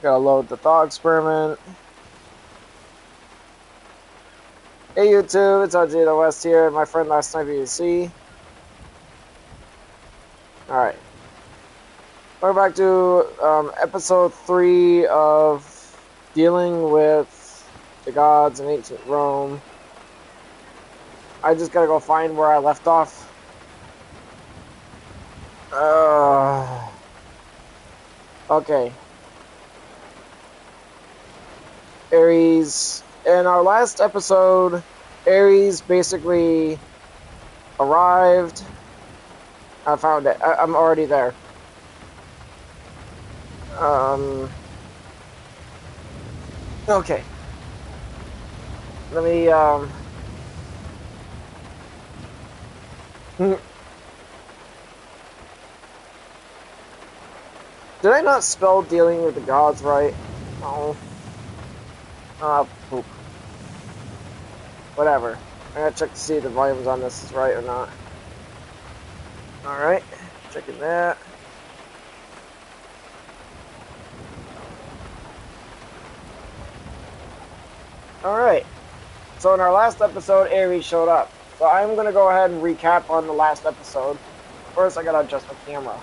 Gotta load the thought experiment. Hey YouTube, it's RJ West here, my friend Last Night BC. Alright. We're back to episode 3 of dealing with the gods in ancient Rome. I just gotta go find where I left off. Okay. Ares. In our last episode, Ares basically arrived. I found it. I'm already there. Okay. Let me, Did I not spell dealing with the gods right? No. Poop. Whatever. I gotta check to see if the volumes on this is right or not. Alright. Checking that. Alright. So in our last episode, Ares showed up. So I'm gonna go ahead and recap on the last episode. First, I gotta adjust my camera.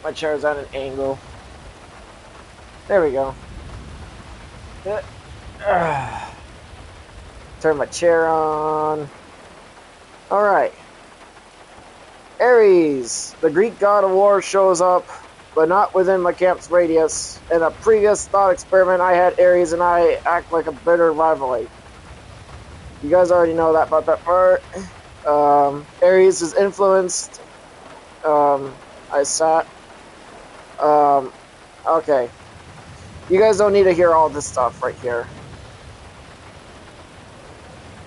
My chair's at an angle. There we go. Turn my chair on. Alright. Ares, the Greek god of war, shows up, but not within my camp's radius. In a previous thought experiment, I had Ares and I act like a bitter rivalry. You guys already know that about that part. Ares is influenced. I sat. Okay. You guys don't need to hear all this stuff right here.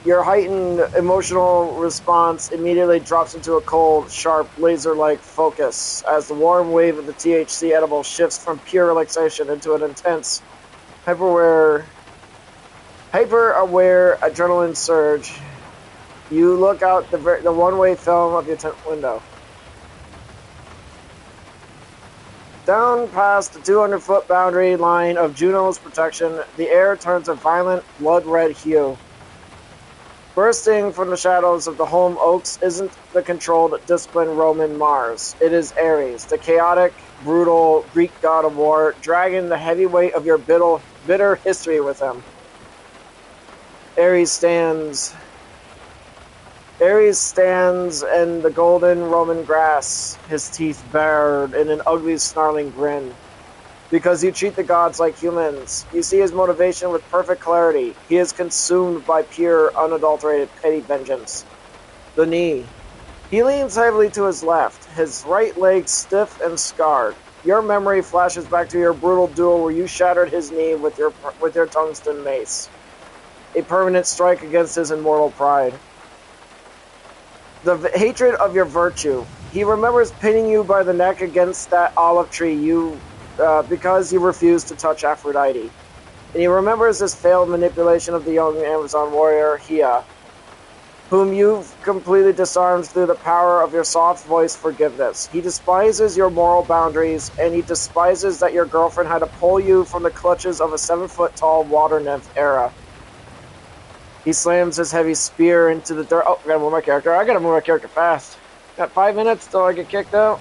Your heightened emotional response immediately drops into a cold, sharp, laser-like focus as the warm wave of the THC edible shifts from pure relaxation into an intense, hyper-aware adrenaline surge. You look out the one-way film of your tent window. Down past the 200-foot boundary line of Juno's protection, the air turns a violent, blood-red hue. Bursting from the shadows of the home oaks isn't the controlled, disciplined Roman Mars. It is Ares, the chaotic, brutal Greek god of war, dragging the heavy weight of your bitter history with him. Ares stands in the golden Roman grass, his teeth bared in an ugly, snarling grin. Because you treat the gods like humans, you see his motivation with perfect clarity. He is consumed by pure, unadulterated, petty vengeance. The knee. He leans heavily to his left, his right leg stiff and scarred. Your memory flashes back to your brutal duel where you shattered his knee with your tungsten mace. A permanent strike against his immortal pride. The hatred of your virtue. He remembers pinning you by the neck against that olive tree because you refused to touch Aphrodite. And he remembers his failed manipulation of the young Amazon warrior, Hia, whom you've completely disarmed through the power of your soft-voiced forgiveness. He despises your moral boundaries, and he despises that your girlfriend had to pull you from the clutches of a 7-foot-tall water nymph era. He slams his heavy spear into the dirt. Oh, I gotta move my character. I gotta move my character fast. Got 5 minutes till I get kicked out.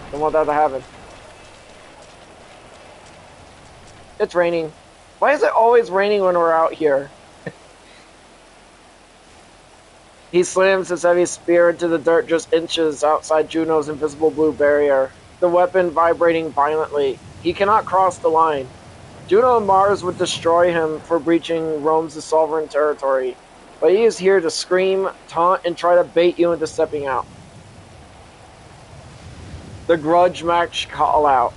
Don't want that to happen. It's raining. Why is it always raining when we're out here? He slams his heavy spear into the dirt just inches outside Juno's invisible blue barrier, the weapon vibrating violently. He cannot cross the line. Juno and Mars would destroy him for breaching Rome's sovereign territory, but he is here to scream, taunt, and try to bait you into stepping out. The grudge match call out.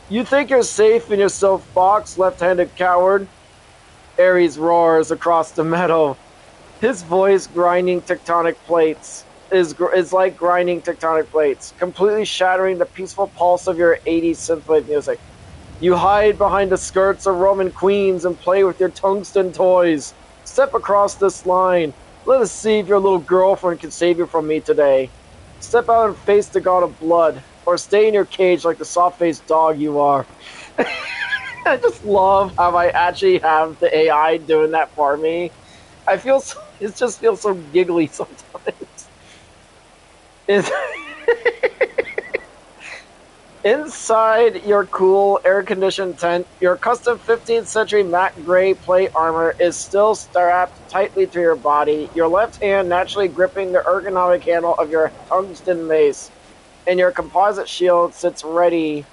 You think you're safe in your soapbox, left-handed coward? Ares roars across the meadow. His voice grinding tectonic plates is like grinding tectonic plates, completely shattering the peaceful pulse of your 80s synthwave music. You hide behind the skirts of Roman queens and play with your tungsten toys. Step across this line. Let us see if your little girlfriend can save you from me today. Step out and face the god of blood, or stay in your cage like the soft-faced dog you are. I just love how I actually have the AI doing that for me. I feel so, it just feels so giggly sometimes. It's inside your cool, air-conditioned tent, your custom 15th century matte gray plate armor is still strapped tightly to your body, your left hand naturally gripping the ergonomic handle of your tungsten mace, and your composite shield sits ready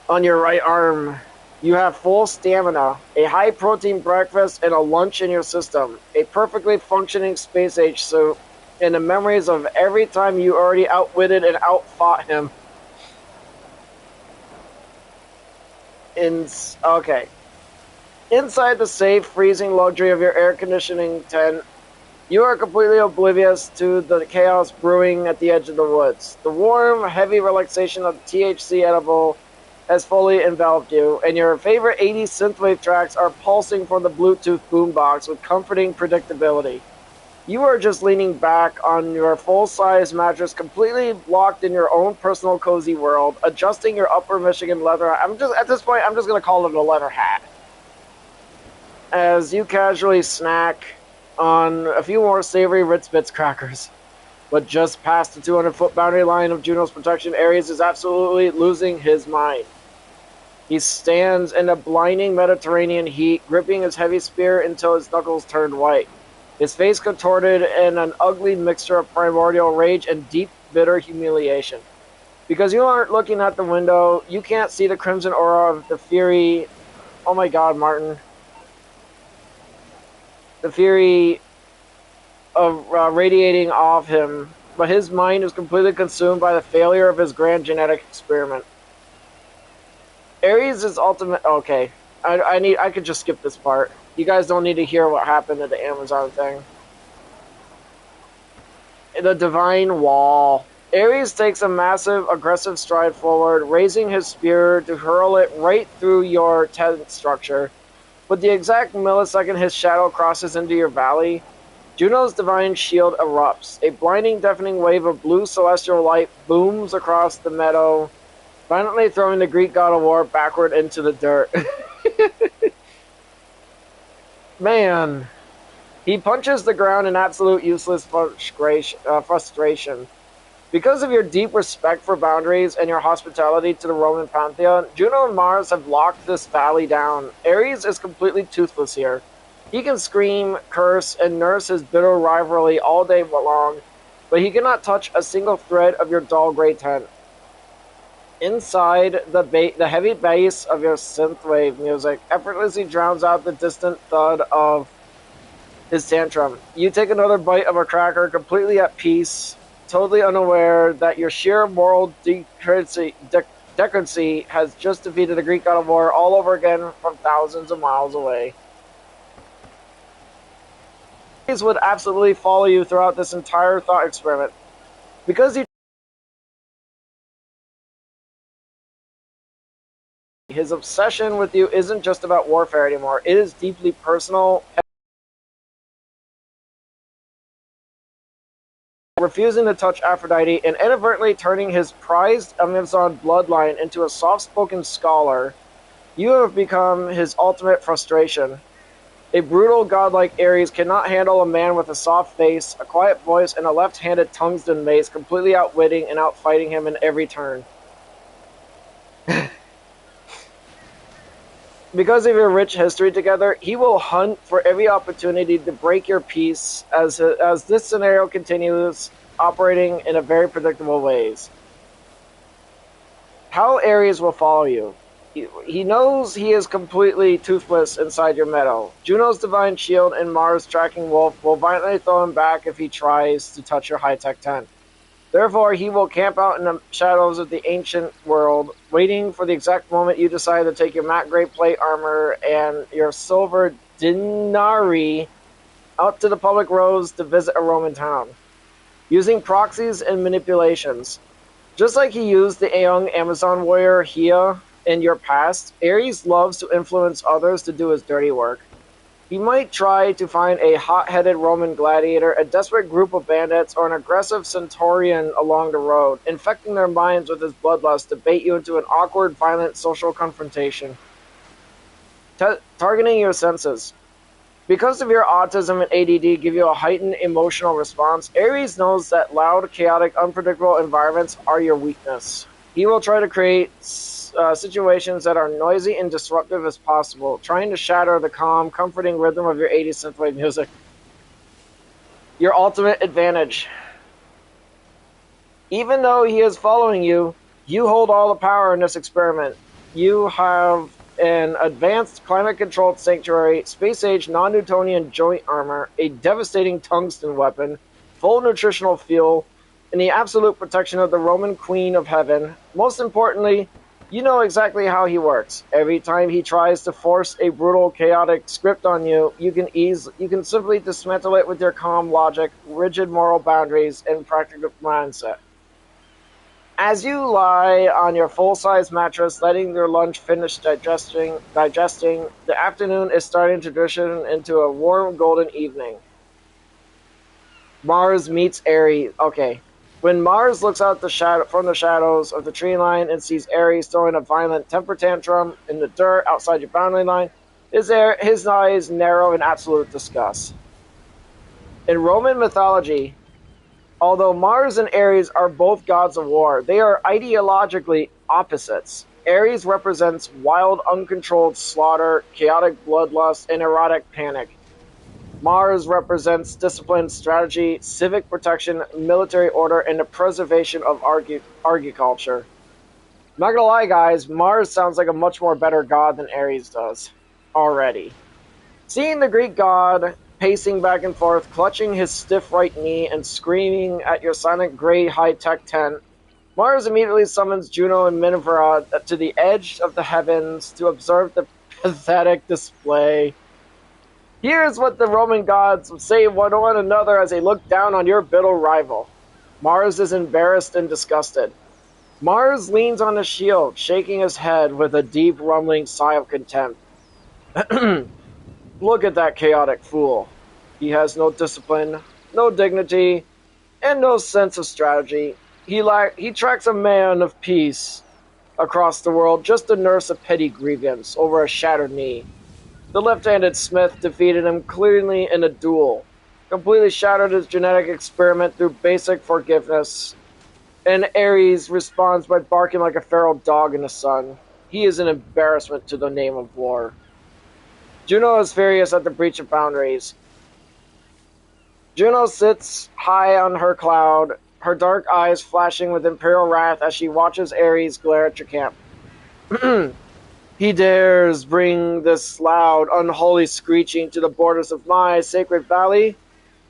on your right arm. You have full stamina, a high-protein breakfast, and a lunch in your system, a perfectly functioning space-age suit, and the memories of every time you already outwitted and outfought him. Okay. Inside the safe, freezing luxury of your air conditioning tent, you are completely oblivious to the chaos brewing at the edge of the woods. The warm, heavy relaxation of the THC edible has fully enveloped you, and your favorite 80s synthwave tracks are pulsing from the Bluetooth boombox with comforting predictability. You are just leaning back on your full-size mattress, completely locked in your own personal cozy world, adjusting your Upper Michigan leather. At this point, I'm just going to call it a leather hat. As you casually snack on a few more savory Ritz Bits crackers. But just past the 200-foot boundary line of Juno's protection, Ares is absolutely losing his mind. He stands in the blinding Mediterranean heat, gripping his heavy spear until his knuckles turned white. His face contorted in an ugly mixture of primordial rage and deep, bitter humiliation. Because you aren't looking at the window, you can't see the crimson aura of the fury. Oh my god, Martin. The fury of radiating off him, but his mind is completely consumed by the failure of his grand genetic experiment. Ares is ultimate. Okay, I could just skip this part. You guys don't need to hear what happened at the Amazon thing. The Divine Wall. Ares takes a massive, aggressive stride forward, raising his spear to hurl it right through your tent structure. But the exact millisecond his shadow crosses into your valley, Juno's divine shield erupts. A blinding, deafening wave of blue celestial light booms across the meadow, violently throwing the Greek god of war backward into the dirt. Man, he punches the ground in absolute useless frustration. Because of your deep respect for boundaries and your hospitality to the Roman pantheon, Juno and Mars have locked this valley down. Ares is completely toothless here. He can scream, curse, and nurse his bitter rivalry all day long, but he cannot touch a single thread of your dull gray tent. Inside, the heavy bass of your synthwave music effortlessly drowns out the distant thud of his tantrum. You take another bite of a cracker, completely at peace, totally unaware that your sheer moral decency has just defeated the Greek god of war all over again from thousands of miles away. These would absolutely follow you throughout this entire thought experiment. Because his obsession with you isn't just about warfare anymore. It is deeply personal. Refusing to touch Aphrodite and inadvertently turning his prized Amazon bloodline into a soft-spoken scholar, you have become his ultimate frustration. A brutal godlike Ares cannot handle a man with a soft face, a quiet voice, and a left-handed tungsten mace completely outwitting and outfighting him in every turn. Because of your rich history together, he will hunt for every opportunity to break your peace as this scenario continues, operating in a very predictable ways. How Ares will follow you. He knows he is completely toothless inside your meadow. Juno's divine shield and Mars' tracking wolf will violently throw him back if he tries to touch your high-tech tent. Therefore, he will camp out in the shadows of the ancient world, waiting for the exact moment you decide to take your matte gray plate armor and your silver denarii out to the public roads to visit a Roman town, using proxies and manipulations. Just like he used the young Amazon warrior Hia in your past, Ares loves to influence others to do his dirty work. He might try to find a hot-headed Roman gladiator, a desperate group of bandits, or an aggressive centurion along the road, infecting their minds with his bloodlust to bait you into an awkward, violent social confrontation. Targeting your senses. Because of your autism and ADD give you a heightened emotional response, Aries knows that loud, chaotic, unpredictable environments are your weakness. He will try to create situations that are noisy and disruptive as possible, trying to shatter the calm, comforting rhythm of your 80s synthwave music. Your ultimate advantage. Even though he is following you, you hold all the power in this experiment. You have an advanced climate-controlled sanctuary, space-age non-Newtonian joint armor, a devastating tungsten weapon, full nutritional fuel, and the absolute protection of the Roman Queen of Heaven. Most importantly, you know exactly how he works. Every time he tries to force a brutal, chaotic script on you, you can simply dismantle it with your calm logic, rigid moral boundaries, and practical mindset. As you lie on your full-size mattress, letting your lunch finish digesting, the afternoon is starting to transition into a warm golden evening. Mars meets Aries. Okay. When Mars looks out from the shadows of the tree line and sees Aries throwing a violent temper tantrum in the dirt outside your boundary line, his eyes narrow in absolute disgust. In Roman mythology, although Mars and Aries are both gods of war, they are ideologically opposites. Aries represents wild, uncontrolled slaughter, chaotic bloodlust, and erotic panic. Mars represents discipline, strategy, civic protection, military order, and the preservation of agriculture. Not gonna lie, guys, Mars sounds like a much more better god than Aries does. Already. Seeing the Greek god pacing back and forth, clutching his stiff right knee and screaming at your silent gray high-tech tent, Mars immediately summons Juno and Minerva to the edge of the heavens to observe the pathetic display. Here's what the Roman gods say one to one another as they look down on your bitter rival. Mars is embarrassed and disgusted. Mars leans on his shield, shaking his head with a deep rumbling sigh of contempt. Look at that chaotic fool. He has no discipline, no dignity, and no sense of strategy. He tracks a man of peace across the world just to nurse a petty grievance over a shattered knee. The left-handed Smith defeated him cleanly in a duel, completely shattered his genetic experiment through basic forgiveness, and Ares responds by barking like a feral dog in the sun. He is an embarrassment to the name of war. Juno is furious at the breach of boundaries. Juno sits high on her cloud, her dark eyes flashing with imperial wrath as she watches Ares glare at your camp. He dares bring this loud, unholy screeching to the borders of my sacred valley.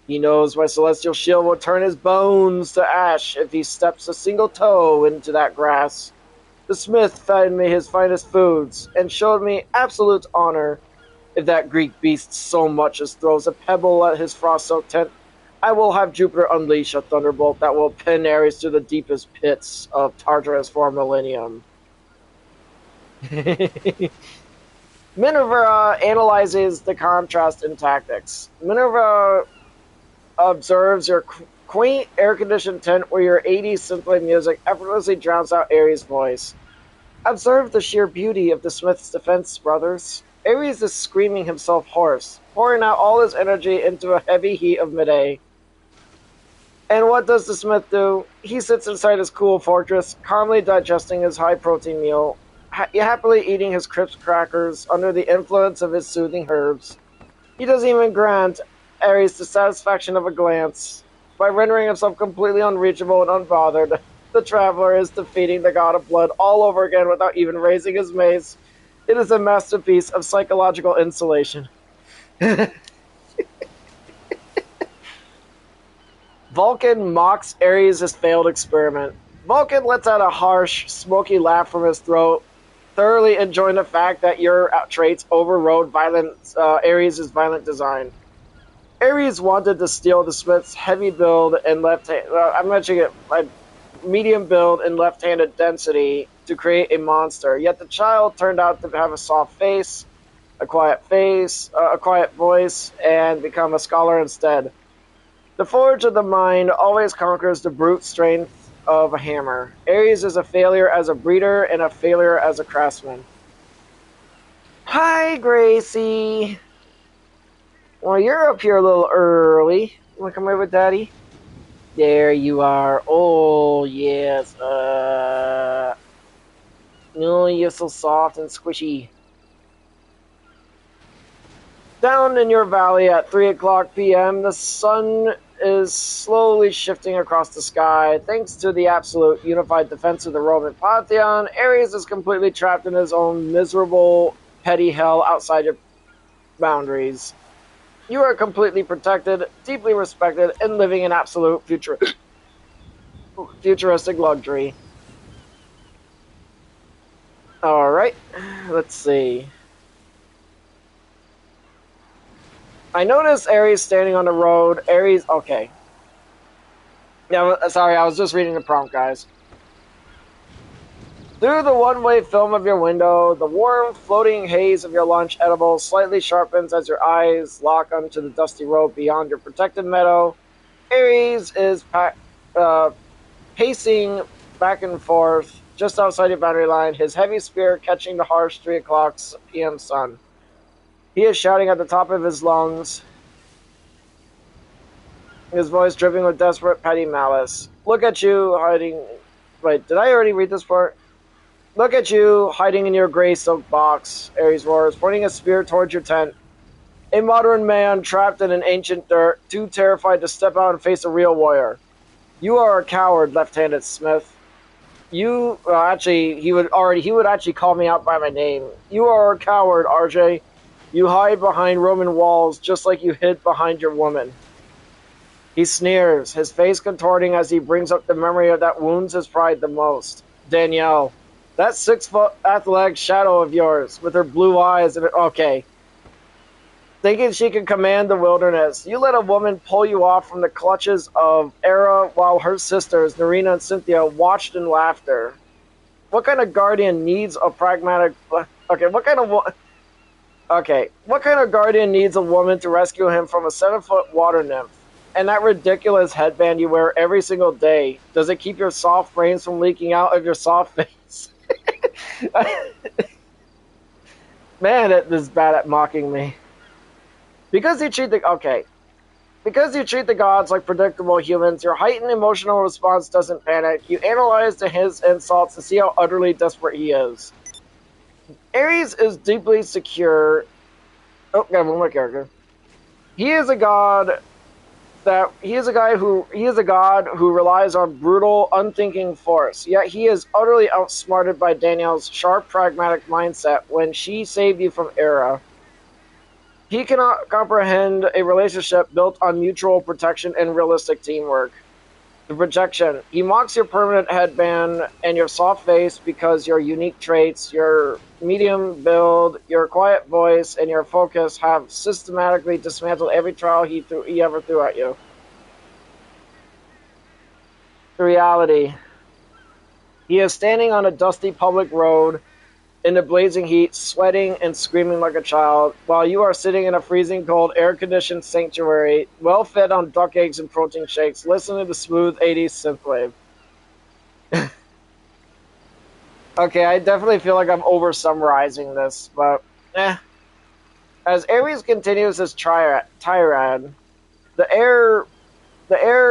He knows my celestial shield will turn his bones to ash if he steps a single toe into that grass. The smith fed me his finest foods and showed me absolute honor. If that Greek beast so much as throws a pebble at his frost-soaked tent, I will have Jupiter unleash a thunderbolt that will pin Ares to the deepest pits of Tartarus for a millennium. Minerva analyzes the contrast in tactics. Minerva observes your quaint air-conditioned tent where your 80s synthwave music effortlessly drowns out Ares' voice. Observe the sheer beauty of the Smith's defense, brothers. Ares is screaming himself hoarse, pouring out all his energy into a heavy heat of midday. And what does the Smith do? He sits inside his cool fortress, calmly digesting his high-protein meal, happily eating his crisp crackers under the influence of his soothing herbs. He doesn't even grant Ares the satisfaction of a glance. By rendering himself completely unreachable and unbothered, the traveler is defeating the god of blood all over again without even raising his mace. It is a masterpiece of psychological insulation. Vulcan mocks Ares' failed experiment. Vulcan lets out a harsh, smoky laugh from his throat, thoroughly enjoying the fact that your traits overrode Ares' violent design. Ares wanted to steal the Smith's heavy build and I'm mentioning it, like medium build and left-handed density to create a monster, yet the child turned out to have a soft face, a quiet face, a quiet voice, and become a scholar instead. The forge of the mind always conquers the brute strength of a hammer. Aries is a failure as a breeder and a failure as a craftsman. Hi, Gracie. Well, you're up here a little early. You want to come here with Daddy? There you are. Oh, yes. Oh, you're so soft and squishy. Down in your valley at 3 o'clock p.m., the sun is slowly shifting across the sky. Thanks to the absolute unified defense of the Roman Pantheon, Ares is completely trapped in his own miserable, petty hell outside your boundaries. You are completely protected, deeply respected, and living in absolute futuristic luxury. Alright, let's see. I noticed Ares standing on the road. Ares, okay. Yeah, sorry, I was just reading the prompt, guys. Through the one-way film of your window, the warm, floating haze of your lunch edible slightly sharpens as your eyes lock onto the dusty road beyond your protected meadow. Ares is pacing back and forth just outside your boundary line, his heavy spear catching the harsh 3 o'clock p.m. sun. He is shouting at the top of his lungs, his voice dripping with desperate, petty malice. Look at you hiding... Wait, did I already read this part? Look at you hiding in your gray silk box, Ares roars, pointing a spear towards your tent. A modern man trapped in an ancient dirt, too terrified to step out and face a real warrior. You are a coward, left-handed Smith. You... actually, he would actually call me out by my name. You are a coward, RJ. You hide behind Roman walls just like you hid behind your woman. He sneers, his face contorting as he brings up the memory that wounds his pride the most. Danielle, that 6-foot athletic shadow of yours, with her blue eyes and okay. Thinking she can command the wilderness, you let a woman pull you off from the clutches of Era while her sisters, Narina and Cynthia, watched in laughter. What kind of guardian needs a pragmatic... Okay, what kind of guardian needs a woman to rescue him from a 7-foot water nymph? And that ridiculous headband you wear every single day, does it keep your soft brains from leaking out of your soft face? Man, it is bad at mocking me. Because you treat the gods like predictable humans, your heightened emotional response doesn't panic. You analyze his insults to see how utterly desperate he is. Ares is deeply secure. Oh, got one more character. He is a god who relies on brutal, unthinking force. Yet he is utterly outsmarted by Danielle's sharp, pragmatic mindset when she saved you from Era. He cannot comprehend a relationship built on mutual protection and realistic teamwork. The projection. He mocks your permanent headband and your soft face because your unique traits, your medium build, your quiet voice, and your focus have systematically dismantled every trial he ever threw at you. The reality. He is standing on a dusty public road in the blazing heat, sweating and screaming like a child, while you are sitting in a freezing cold, air-conditioned sanctuary, well-fed on duck eggs and protein shakes, listening to smooth 80s synthwave. Okay, I definitely feel like I'm over-summarizing this, but As Ares continues his tirade, the air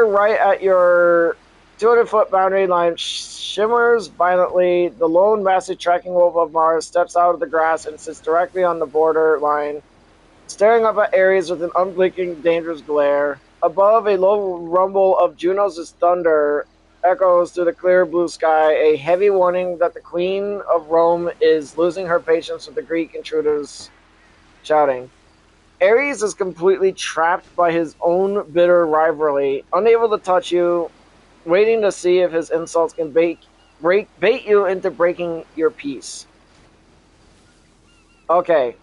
right at your 200-foot boundary line shimmers violently. The lone massive tracking wolf of Mars steps out of the grass and sits directly on the border line, staring up at Ares with an unblinking, dangerous glare. Above, a low rumble of Juno's thunder echoes through the clear blue sky, a heavy warning that the Queen of Rome is losing her patience with the Greek intruders shouting. Ares is completely trapped by his own bitter rivalry, unable to touch you, waiting to see if his insults can bait you into breaking your peace. Okay.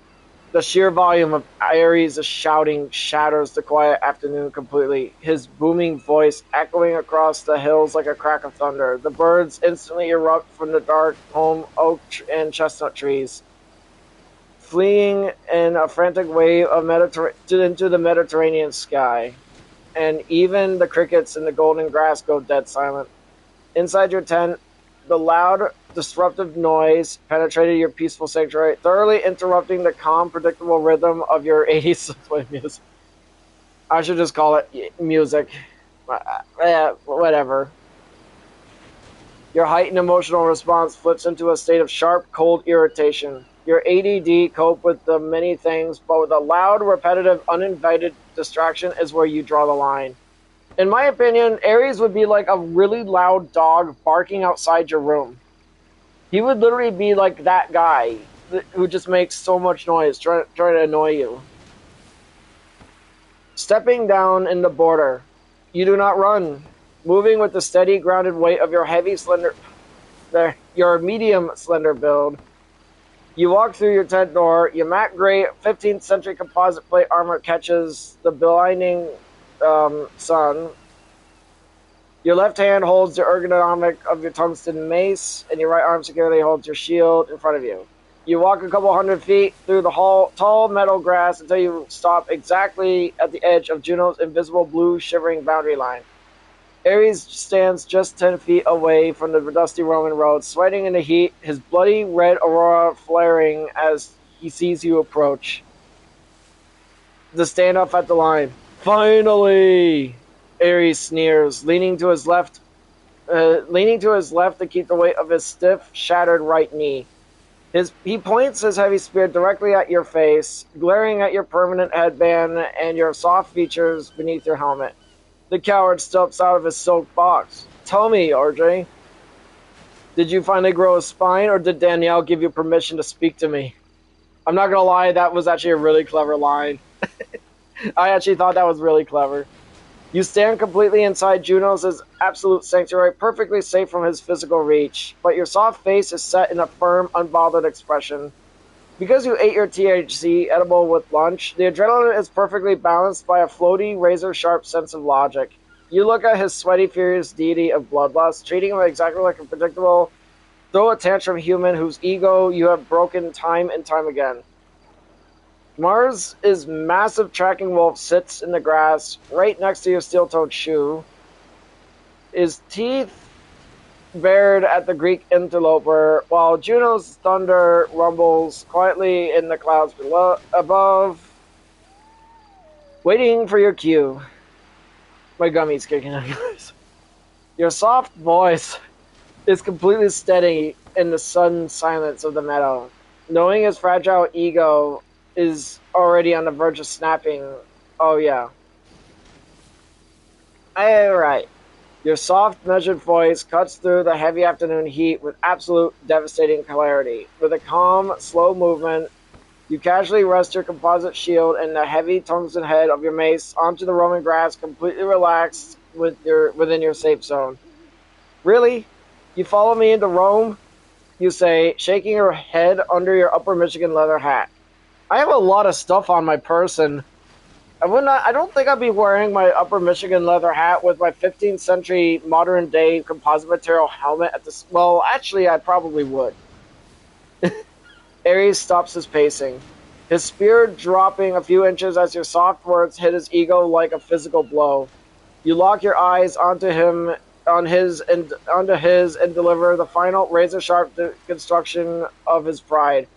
The sheer volume of Ares' shouting shatters the quiet afternoon completely, his booming voice echoing across the hills like a crack of thunder. The birds instantly erupt from the dark home oak and chestnut trees. fleeing in a frantic wave of into the Mediterranean sky. And even the crickets in the golden grass go dead silent. Inside your tent, the loud, disruptive noise penetrated your peaceful sanctuary, thoroughly interrupting the calm, predictable rhythm of your 80s synthwave music. I should just call it music. Whatever. Your heightened emotional response flips into a state of sharp, cold irritation. Your ADD cope with the many things, but with a loud, repetitive, uninvited distraction is where you draw the line. In my opinion, Aries would be like a really loud dog barking outside your room. He would literally be like that guy who just makes so much noise trying to annoy you. Stepping down in the border, you do not run. Moving with the steady, grounded weight of your your medium slender build, you walk through your tent door. Your matte gray 15th century composite plate armor catches the blinding sun. Your left hand holds the ergonomic of your tungsten mace, and your right arm securely holds your shield in front of you. You walk a couple hundred feet through the tall metal grass until you stop exactly at the edge of Juno's invisible blue shivering boundary line. Ares stands just 10 feet away from the dusty Roman road, sweating in the heat, his bloody red aurora flaring as he sees you approach. The standoff at the line. Finally! Ares sneers, leaning to his left to keep the weight of his stiff, shattered right knee. He points his heavy spear directly at your face, glaring at your permanent headband and your soft features beneath your helmet. The coward steps out of his silk box. Tell me, RJ, did you finally grow a spine, or did Danielle give you permission to speak to me? I'm not gonna lie, that was actually a really clever line. I actually thought that was really clever. You stand completely inside Juno's absolute sanctuary, perfectly safe from his physical reach, but your soft face is set in a firm, unbothered expression. Because you ate your THC edible with lunch, the adrenaline is perfectly balanced by a floaty, razor-sharp sense of logic. You look at his sweaty, furious deity of bloodlust, treating him exactly like a predictable, throw-a-tantrum human whose ego you have broken time and time again. Mars' massive tracking wolf sits in the grass right next to your steel-toed shoe. His teeth bared at the Greek interloper, while Juno's thunder rumbles quietly in the clouds above, waiting for your cue. My gummy's kicking in, guys. Your soft voice is completely steady in the sudden silence of the meadow. Knowing his fragile ego is already on the verge of snapping. Oh yeah. Alright. Your soft, measured voice cuts through the heavy afternoon heat with absolute devastating clarity. With a calm, slow movement, you casually rest your composite shield and the heavy tungsten head of your mace onto the Roman grass, completely relaxed within your safe zone. Really? You follow me into Rome? You say, shaking your head under your Upper Michigan leather hat. I have a lot of stuff on my person. I don't think I'd be wearing my Upper Michigan leather hat with my 15th century modern day composite material helmet at this. Well, actually, I probably would. Ares stops his pacing, his spear dropping a few inches as your soft words hit his ego like a physical blow. You lock your eyes onto his and deliver the final razor-sharp deconstruction of his pride.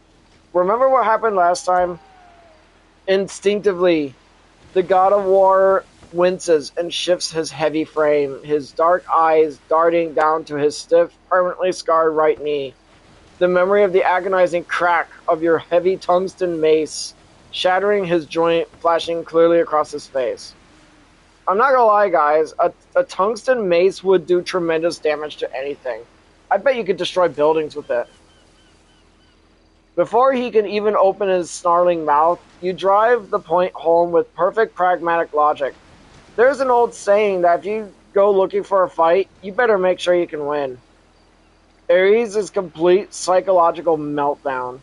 Remember what happened last time? Instinctively, the god of war winces and shifts his heavy frame, his dark eyes darting down to his stiff, permanently scarred right knee. The memory of the agonizing crack of your heavy tungsten mace shattering his joint, flashing clearly across his face. I'm not gonna lie, guys, a tungsten mace would do tremendous damage to anything. I bet you could destroy buildings with it. Before he can even open his snarling mouth, you drive the point home with perfect pragmatic logic. There's an old saying that if you go looking for a fight, you better make sure you can win. Ares' complete psychological meltdown.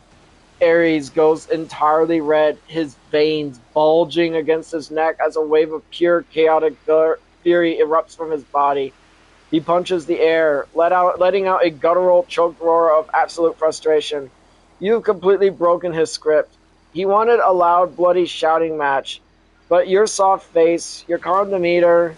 Ares goes entirely red, his veins bulging against his neck as a wave of pure chaotic fury erupts from his body. He punches the air, letting out a guttural, choked roar of absolute frustration. You've completely broken his script. He wanted a loud, bloody shouting match, but your soft face, your calm demeanor,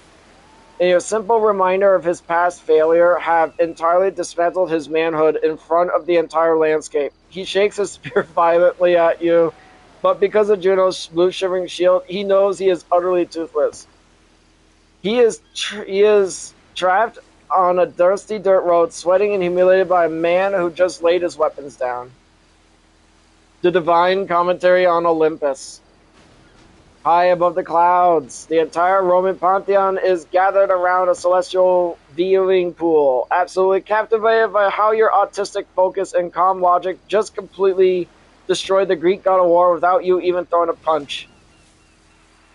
and your simple reminder of his past failure have entirely dismantled his manhood in front of the entire landscape. He shakes his spear violently at you, but because of Juno's blue shivering shield, he knows he is utterly toothless. He is trapped on a dusty dirt road, sweating and humiliated by a man who just laid his weapons down. The divine commentary on Olympus. High above the clouds, the entire Roman pantheon is gathered around a celestial viewing pool, absolutely captivated by how your autistic focus and calm logic just completely destroyed the Greek god of war without you even throwing a punch.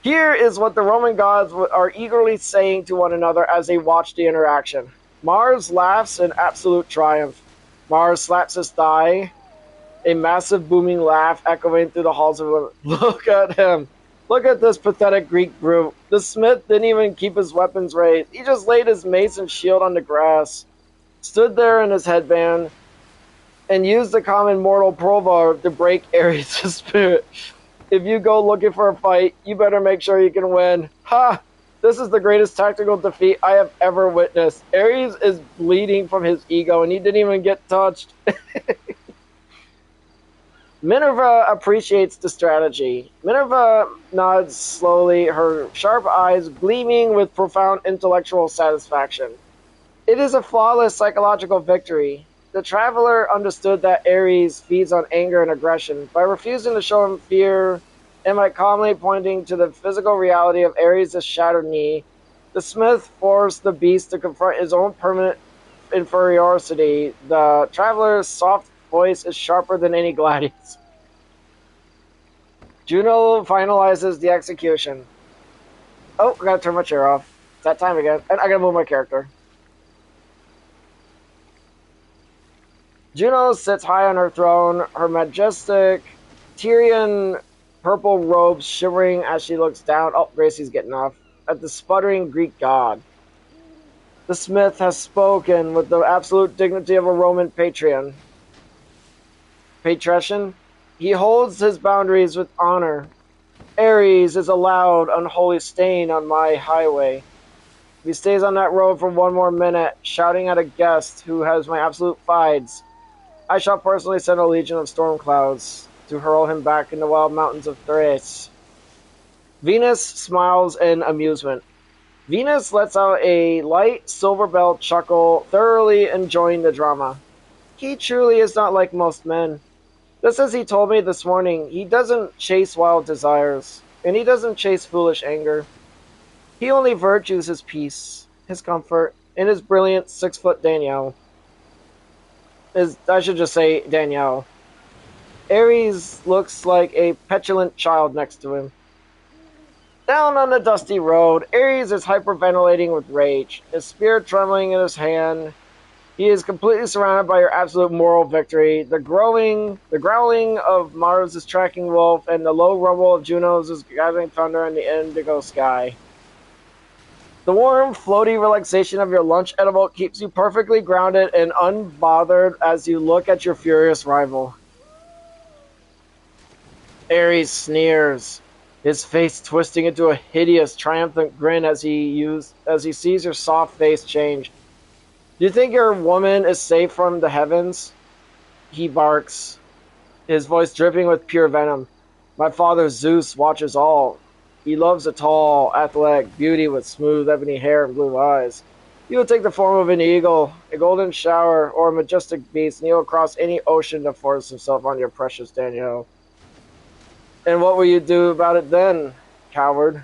Here is what the Roman gods are eagerly saying to one another as they watch the interaction. Mars laughs in absolute triumph. Mars slaps his thigh, a massive booming laugh echoing through the halls of Olympus. Look at him. Look at this pathetic Greek brute. The smith didn't even keep his weapons raised. He just laid his mace and shield on the grass, stood there in his headband, and used the common mortal proverb to break Ares' spirit. If you go looking for a fight, you better make sure you can win. Ha! This is the greatest tactical defeat I have ever witnessed. Ares is bleeding from his ego, and he didn't even get touched. Minerva appreciates the strategy. Minerva nods slowly, her sharp eyes gleaming with profound intellectual satisfaction. It is a flawless psychological victory. The traveler understood that Ares feeds on anger and aggression. By refusing to show him fear and by calmly pointing to the physical reality of Ares' shattered knee, the smith forced the beast to confront his own permanent inferiority. The traveler's soft voice is sharper than any gladius. Juno finalizes the execution. Oh, I gotta turn my chair off. It's that time again. And I gotta move my character. Juno sits high on her throne, her majestic Tyrian purple robes shivering as she looks down. Oh, Gracie's getting off. At the sputtering Greek god. The smith has spoken with the absolute dignity of a Roman patrician. He holds his boundaries with honor. Ares is a loud, unholy stain on my highway. If he stays on that road for one more minute, shouting at a guest who has my absolute fides, I shall personally send a legion of storm clouds to hurl him back in the wild mountains of Thrace. Venus smiles in amusement. Venus lets out a light silver bell chuckle, thoroughly enjoying the drama. He truly is not like most men. Just as he told me this morning, he doesn't chase wild desires, and he doesn't chase foolish anger. He only virtues his peace, his comfort, and his brilliant 6-foot Danielle. I should just say Danielle. Ares looks like a petulant child next to him. Down on the dusty road, Ares is hyperventilating with rage, his spear trembling in his hand. He is completely surrounded by your absolute moral victory. The growling of Mars' tracking wolf, and the low rumble of Juno's gathering thunder in the indigo sky. The warm, floaty relaxation of your lunch edible keeps you perfectly grounded and unbothered as you look at your furious rival. Ares sneers, his face twisting into a hideous, triumphant grin as he sees your soft face change. Do you think your woman is safe from the heavens? He barks, his voice dripping with pure venom. My father Zeus watches all. He loves a tall, athletic beauty with smooth, ebony hair and blue eyes. He will take the form of an eagle, a golden shower, or a majestic beast, and he will cross any ocean to force himself on your precious Danielle. And what will you do about it then, coward?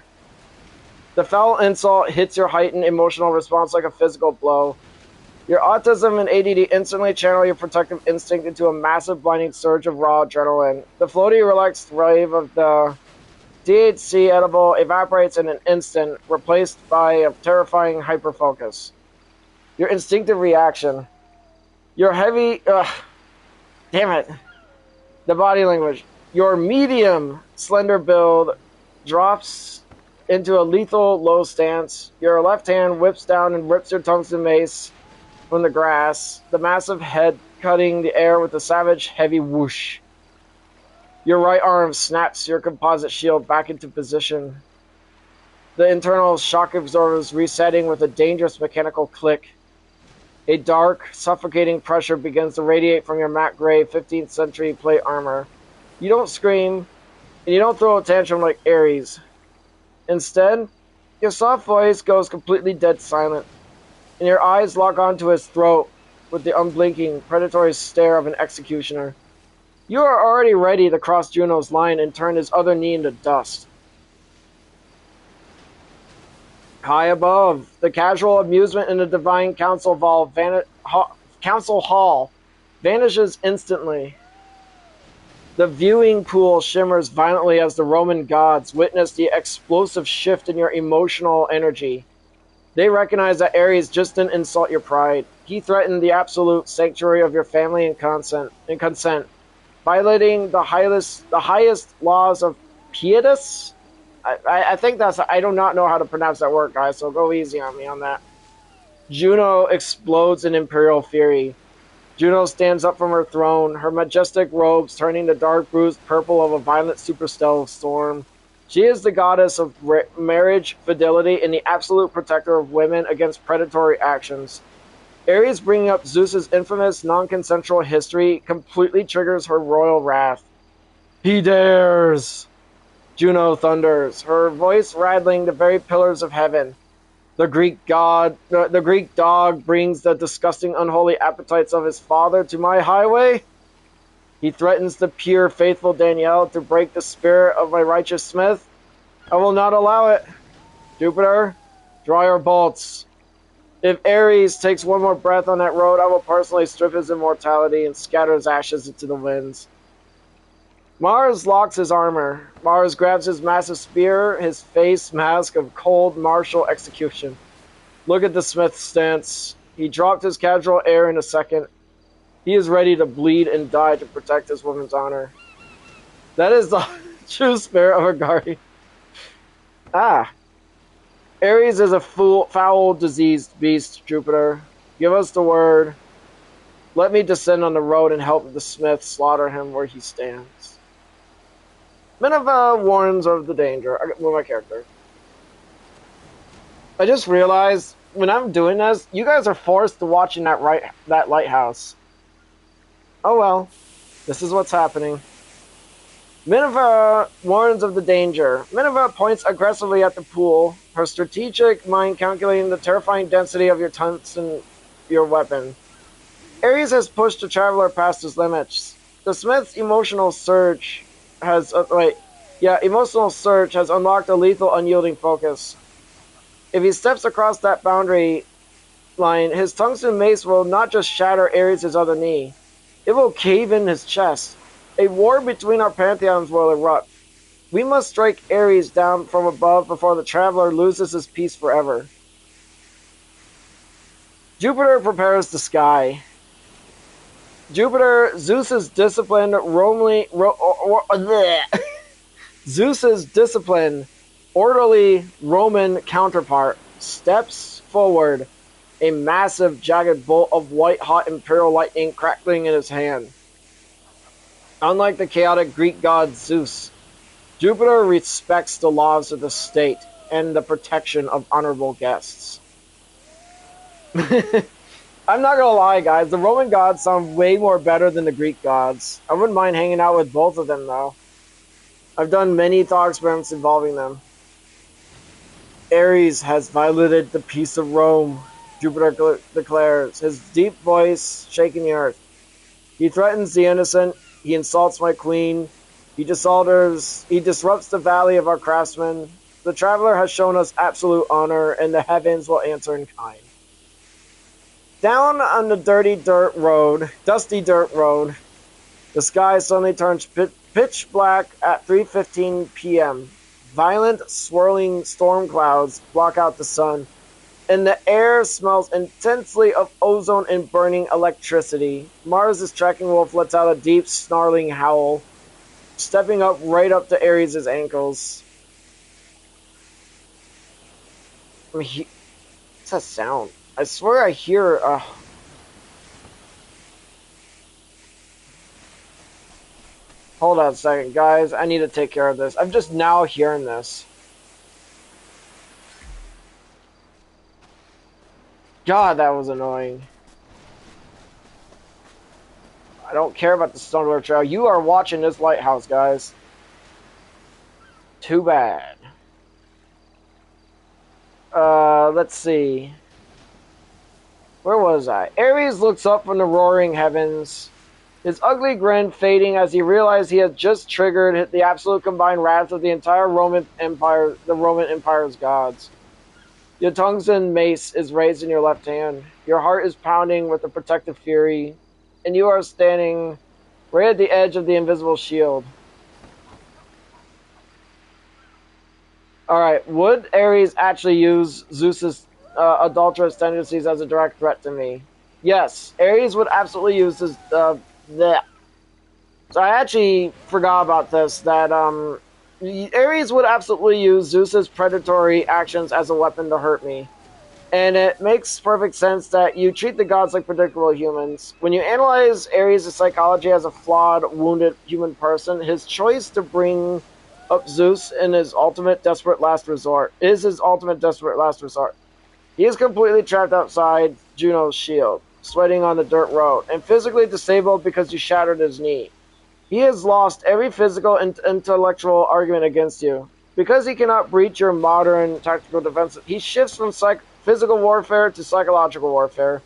The foul insult hits your heightened emotional response like a physical blow. Your autism and ADD instantly channel your protective instinct into a massive blinding surge of raw adrenaline. The floaty, relaxed wave of the THC edible evaporates in an instant, replaced by a terrifying hyperfocus. Your instinctive reaction. Your heavy... damn it. The body language. Your medium, slender build drops into a lethal low stance. Your left hand whips down and rips your tungsten mace from the grass, the massive head cutting the air with a savage, heavy whoosh. Your right arm snaps your composite shield back into position. The internal shock absorbers resetting with a dangerous mechanical click. A dark, suffocating pressure begins to radiate from your matte gray 15th century plate armor. You don't scream, and you don't throw a tantrum like Ares. Instead, your soft voice goes completely dead silent, and your eyes lock onto his throat with the unblinking, predatory stare of an executioner. You are already ready to cross Juno's line and turn his other knee into dust. High above, the casual amusement in the Divine Council Council Hall vanishes instantly. The viewing pool shimmers violently as the Roman gods witness the explosive shift in your emotional energy. They recognize that Ares just didn't insult your pride. He threatened the absolute sanctuary of your family and consent, violating the highest laws of pietas. I think that's. I do not know how to pronounce that word, guys. So go easy on me on that. Juno explodes in imperial fury. Juno stands up from her throne, her majestic robes turning the dark bruised purple of a violent superstellar storm. She is the goddess of marriage, fidelity, and the absolute protector of women against predatory actions. Ares bringing up Zeus's infamous non-consensual history completely triggers her royal wrath. He dares! Juno thunders, her voice rattling the very pillars of heaven. The Greek dog brings the disgusting, unholy appetites of his father to my highway. He threatens the pure, faithful Danielle to break the spirit of my righteous smith. I will not allow it. Jupiter, draw your bolts. If Ares takes one more breath on that road, I will personally strip his immortality and scatter his ashes into the winds. Mars locks his armor. Mars grabs his massive spear, his face mask of cold martial execution. Look at the smith's stance. He dropped his casual air in a second. He is ready to bleed and die to protect his woman's honor. That is the true spirit of a guardian. Ares is a foul, diseased beast, Jupiter. Give us the word. Let me descend on the road and help the smith slaughter him where he stands. Minerva warns of the danger. With my character. I just realized when I'm doing this, you guys are forced to watching that lighthouse. Oh well, this is what's happening. Minerva warns of the danger. Minerva points aggressively at the pool, her strategic mind calculating the terrifying density of your tungsten, your weapon. Ares has pushed the traveler past his limits. The smith's emotional surge has unlocked a lethal, unyielding focus. If he steps across that boundary line, his tungsten mace will not just shatter Ares' other knee, it will cave in his chest. A war between our pantheons will erupt. We must strike Ares down from above before the traveler loses his peace forever. Jupiter prepares the sky. Jupiter, Zeus's disciplined, orderly Roman counterpart, steps forward, a massive, jagged bolt of white-hot imperial lightning crackling in his hand. Unlike the chaotic Greek god Zeus, Jupiter respects the laws of the state and the protection of honorable guests. I'm not gonna lie, guys, the Roman gods sound way more better than the Greek gods. I wouldn't mind hanging out with both of them, though. I've done many thought experiments involving them. Ares has violated the peace of Rome, Jupiter declares, his deep voice shaking the earth. He threatens the innocent, he insults my queen, he disrupts the valley of our craftsmen. The traveler has shown us absolute honor, and the heavens will answer in kind. Down on the dusty dirt road, the sky suddenly turns pitch black at 3:15 p.m. Violent, swirling storm clouds block out the sun, and the air smells intensely of ozone and burning electricity. Mars' tracking wolf lets out a deep, snarling howl, stepping up right up to Ares' ankles. What's that sound? I swear I hear Hold on a second, guys. I need to take care of this. I'm just now hearing this. God, that was annoying. I don't care about the Stonewater Trail. You are watching this lighthouse, guys. Too bad. Let's see. Where was I? Ares looks up from the roaring heavens, his ugly grin fading as he realized he had just triggered the absolute combined wrath of the entire Roman Empire, the Roman Empire's gods. Your tungsten mace is raised in your left hand. Your heart is pounding with a protective fury, and you are standing right at the edge of the invisible shield. Alright, would Ares actually use Zeus's adulterous tendencies as a direct threat to me? Yes, Ares would absolutely use his, that. So I actually forgot about this, that, Ares would absolutely use Zeus's predatory actions as a weapon to hurt me. And it makes perfect sense that you treat the gods like predictable humans. When you analyze Ares' psychology as a flawed, wounded human person, his choice to bring up Zeus in his ultimate desperate last resort is his ultimate desperate last resort. He is completely trapped outside Juno's shield, sweating on the dirt road, and physically disabled because you shattered his knee. He has lost every physical and intellectual argument against you. Because he cannot breach your modern tactical defense, he shifts from physical warfare to psychological warfare,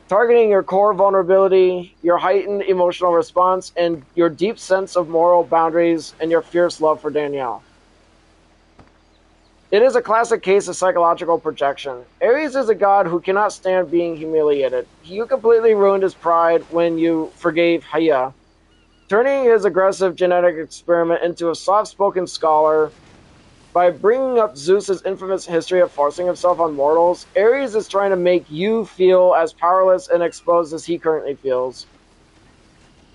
targeting your core vulnerability, your heightened emotional response, and your deep sense of moral boundaries and your fierce love for Danielle. It is a classic case of psychological projection. Ares is a god who cannot stand being humiliated. You completely ruined his pride when you forgave Haya, turning his aggressive genetic experiment into a soft-spoken scholar. By bringing up Zeus's infamous history of forcing himself on mortals, Ares is trying to make you feel as powerless and exposed as he currently feels.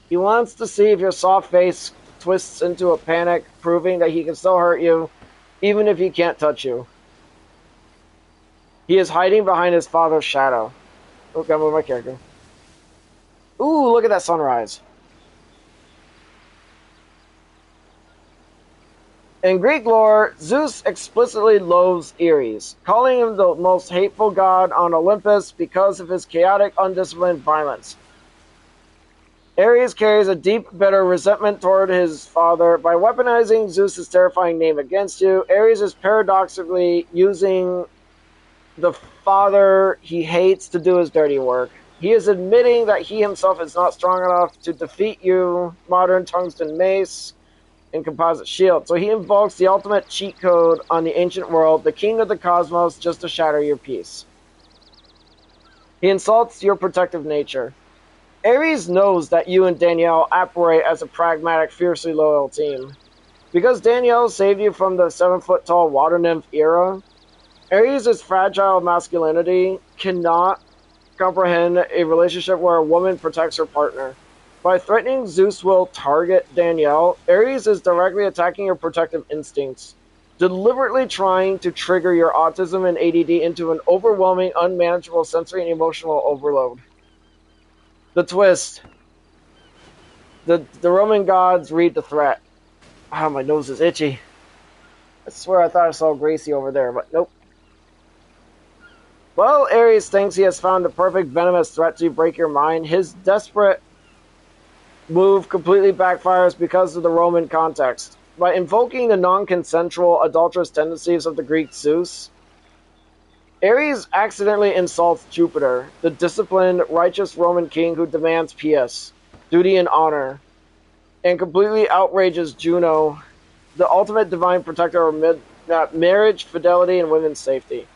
He wants to see if your soft face twists into a panic, proving that he can still hurt you, even if he can't touch you. He is hiding behind his father's shadow. Okay, I'm with my character. Ooh, look at that sunrise. In Greek lore, Zeus explicitly loathes Ares, calling him the most hateful god on Olympus because of his chaotic, undisciplined violence. Ares carries a deep, bitter resentment toward his father. By weaponizing Zeus's terrifying name against you, Ares is paradoxically using the father he hates to do his dirty work. He is admitting that he himself is not strong enough to defeat you, modern tungsten mace, and composite shield. So he invokes the ultimate cheat code on the ancient world, the king of the cosmos, just to shatter your peace. He insults your protective nature. Ares knows that you and Danielle operate as a pragmatic, fiercely loyal team. Because Danielle saved you from the 7-foot-tall water nymph era, Ares' fragile masculinity cannot comprehend a relationship where a woman protects her partner. By threatening Zeus will target Danielle, Ares is directly attacking your protective instincts, deliberately trying to trigger your autism and ADD into an overwhelming, unmanageable sensory and emotional overload. The twist. The Roman gods read the threat. Ah, my nose is itchy. I swear I thought I saw Gracie over there, but nope. Well, Ares thinks he has found the perfect venomous threat to break your mind. His desperate move completely backfires because of the Roman context. By invoking the non-consensual, adulterous tendencies of the Greek Zeus, Ares accidentally insults Jupiter, the disciplined, righteous Roman king who demands pious, duty and honor, and completely outrages Juno, the ultimate divine protector of marriage, fidelity, and women's safety.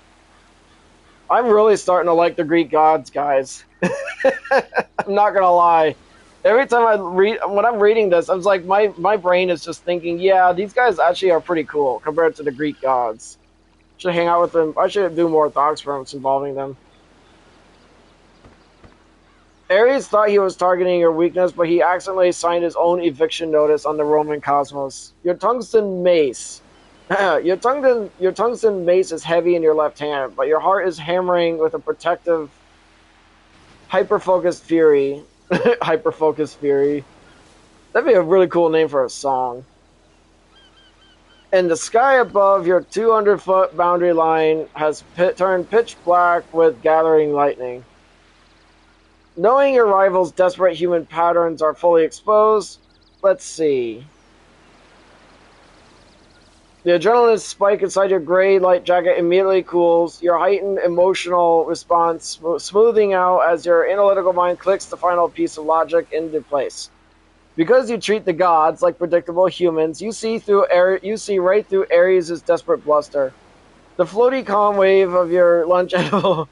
I'm really starting to like the Greek gods, guys. I'm not gonna lie. Every time when I'm reading this, I was like, my brain is just thinking, yeah, these guys actually are pretty cool compared to the Greek gods. Should hang out with them. I should do more thought experiments involving them. Ares thought he was targeting your weakness, but he accidentally signed his own eviction notice on the Roman cosmos. Your tungsten mace. your tungsten mace is heavy in your left hand, but your heart is hammering with a protective, hyper-focused fury. Hyper-focused fury. That'd be a really cool name for a song. And the sky above your 200-foot boundary line has turned pitch black with gathering lightning. Knowing your rival's desperate human patterns are fully exposed, let's see. The adrenaline spike inside your gray light jacket immediately cools, your heightened emotional response smoothing out as your analytical mind clicks the final piece of logic into place. Because you treat the gods like predictable humans, you see right through Ares' desperate bluster. The floaty calm wave of your lunch edible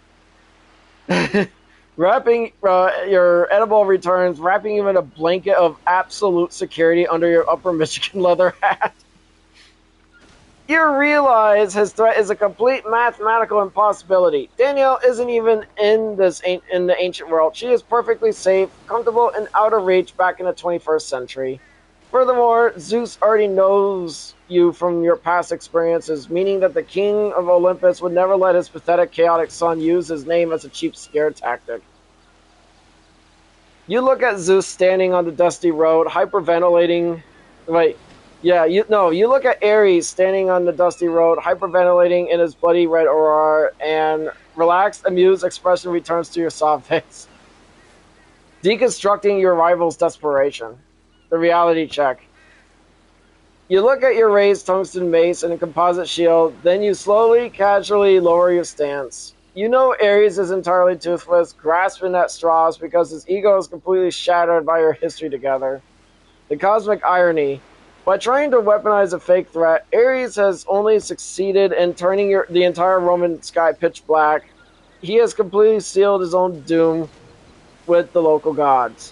wrapping your edible returns, wrapping you in a blanket of absolute security under your upper Michigan leather hat. You realize his threat is a complete mathematical impossibility. Danielle isn't even in the ancient world. She is perfectly safe, comfortable, and out of reach back in the 21st century. Furthermore, Zeus already knows you from your past experiences, meaning that the king of Olympus would never let his pathetic, chaotic son use his name as a cheap scare tactic. You look at Zeus standing on the dusty road, hyperventilating. You look at Ares standing on the dusty road, hyperventilating in his bloody red aurora, and relaxed, amused expression returns to your soft face. Deconstructing your rival's desperation. The reality check. You look at your raised tungsten mace and a composite shield, then you slowly, casually lower your stance. You know Ares is entirely toothless, grasping at straws because his ego is completely shattered by your history together. The cosmic irony. By trying to weaponize a fake threat, Ares has only succeeded in turning the entire Roman sky pitch black. He has completely sealed his own doom with the local gods.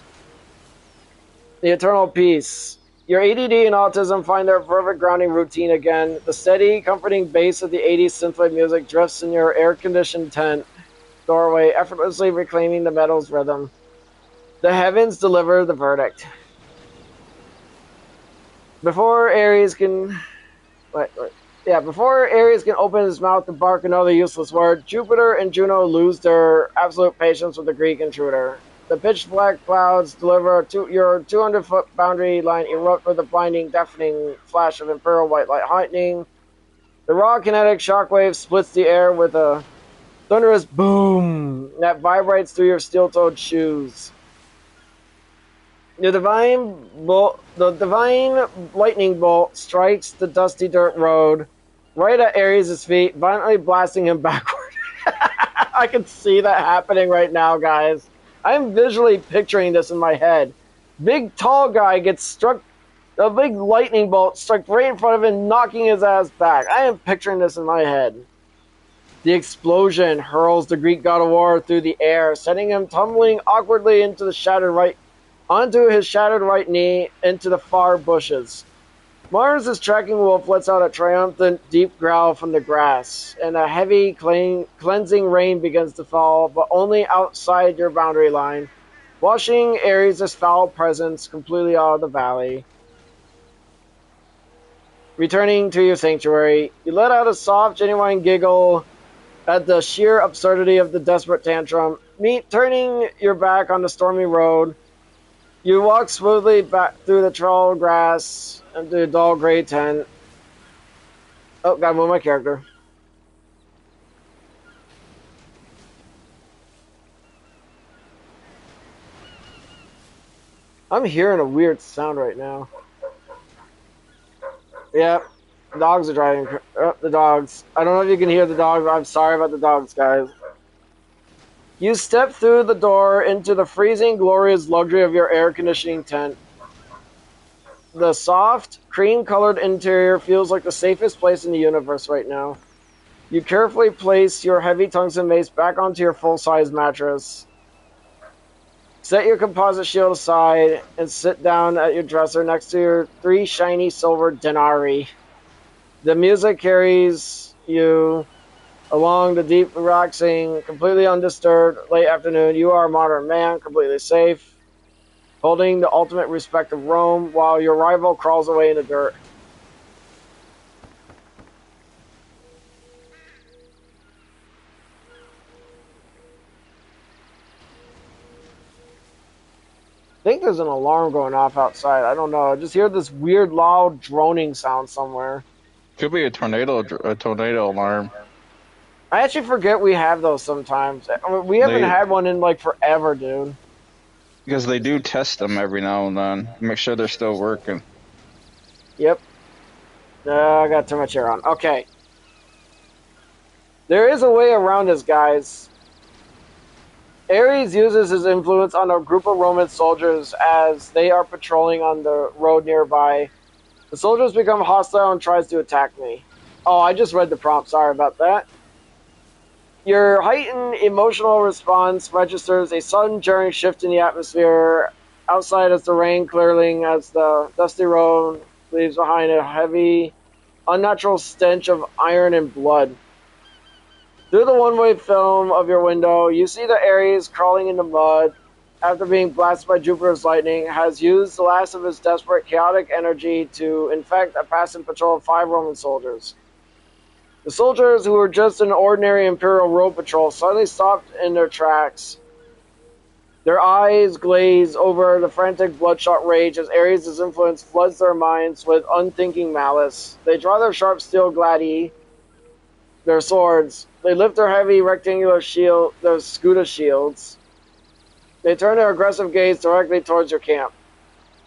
The eternal peace. Your ADD and autism find their perfect grounding routine again. The steady, comforting bass of the 80s synthwave music drifts in your air-conditioned tent doorway, effortlessly reclaiming the metal's rhythm. The heavens deliver the verdict. Before Ares can open his mouth to bark another useless word, Jupiter and Juno lose their absolute patience with the Greek intruder. The pitch black clouds deliver your 200-foot boundary line erupt with a blinding, deafening flash of imperial white light lightning. The raw kinetic shockwave splits the air with a thunderous boom that vibrates through your steel-toed shoes. The divine lightning bolt strikes the dusty dirt road right at Ares' feet, violently blasting him backward. I can see that happening right now, guys. I'm visually picturing this in my head. Big tall guy gets struck, a big lightning bolt struck right in front of him, knocking his ass back. I am picturing this in my head. The explosion hurls the Greek god of war through the air, sending him tumbling awkwardly onto his shattered right knee into the far bushes. Mars' tracking wolf lets out a triumphant, deep growl from the grass, and a heavy, cleansing rain begins to fall, but only outside your boundary line, washing Ares' foul presence completely out of the valley. Returning to your sanctuary, you let out a soft, genuine giggle at the sheer absurdity of the desperate tantrum. Turning your back on the stormy road, you walk smoothly back through the tall grass into the dull gray tent. Oh, gotta move my character. I'm hearing a weird sound right now. Yeah, dogs are driving. The dogs. I don't know if you can hear the dogs. I'm sorry about the dogs, guys. You step through the door into the freezing, glorious luxury of your air conditioning tent. The soft, cream-colored interior feels like the safest place in the universe right now. You carefully place your heavy tungsten mace back onto your full-size mattress. Set your composite shield aside and sit down at your dresser next to your 3 shiny silver denarii. The music carries you along the deep, relaxing, completely undisturbed late afternoon. You are a modern man, completely safe, holding the ultimate respect of Rome while your rival crawls away in the dirt. think there's an alarm going off outside. I don't know. I just hear this weird, loud droning sound somewhere. Could be a tornado alarm. I actually forget we have those sometimes. I mean, we haven't They had one in like forever, dude. because they do test them every now and then, make sure they're still working. Yep. I got too much hair on. Okay. There is a way around this, guys. Ares uses his influence on a group of Roman soldiers as they are patrolling on the road nearby. The soldiers become hostile and tries to attack me. Oh, I just read the prompt. Sorry about that. Your heightened emotional response registers a sudden jarring shift in the atmosphere outside as the rain clearing as the dusty road leaves behind a heavy, unnatural stench of iron and blood. Through the one-way film of your window, you see the Ares crawling in the mud after being blasted by Jupiter's lightning, has used the last of his desperate, chaotic energy to infect a passing patrol of 5 Roman soldiers. The soldiers, who were just an ordinary Imperial road patrol, suddenly stopped in their tracks. Their eyes glaze over the frantic, bloodshot rage as Ares' influence floods their minds with unthinking malice. They draw their sharp steel gladi, their swords. They lift their heavy rectangular shield, their Scuda shields. They turn their aggressive gaze directly towards your camp.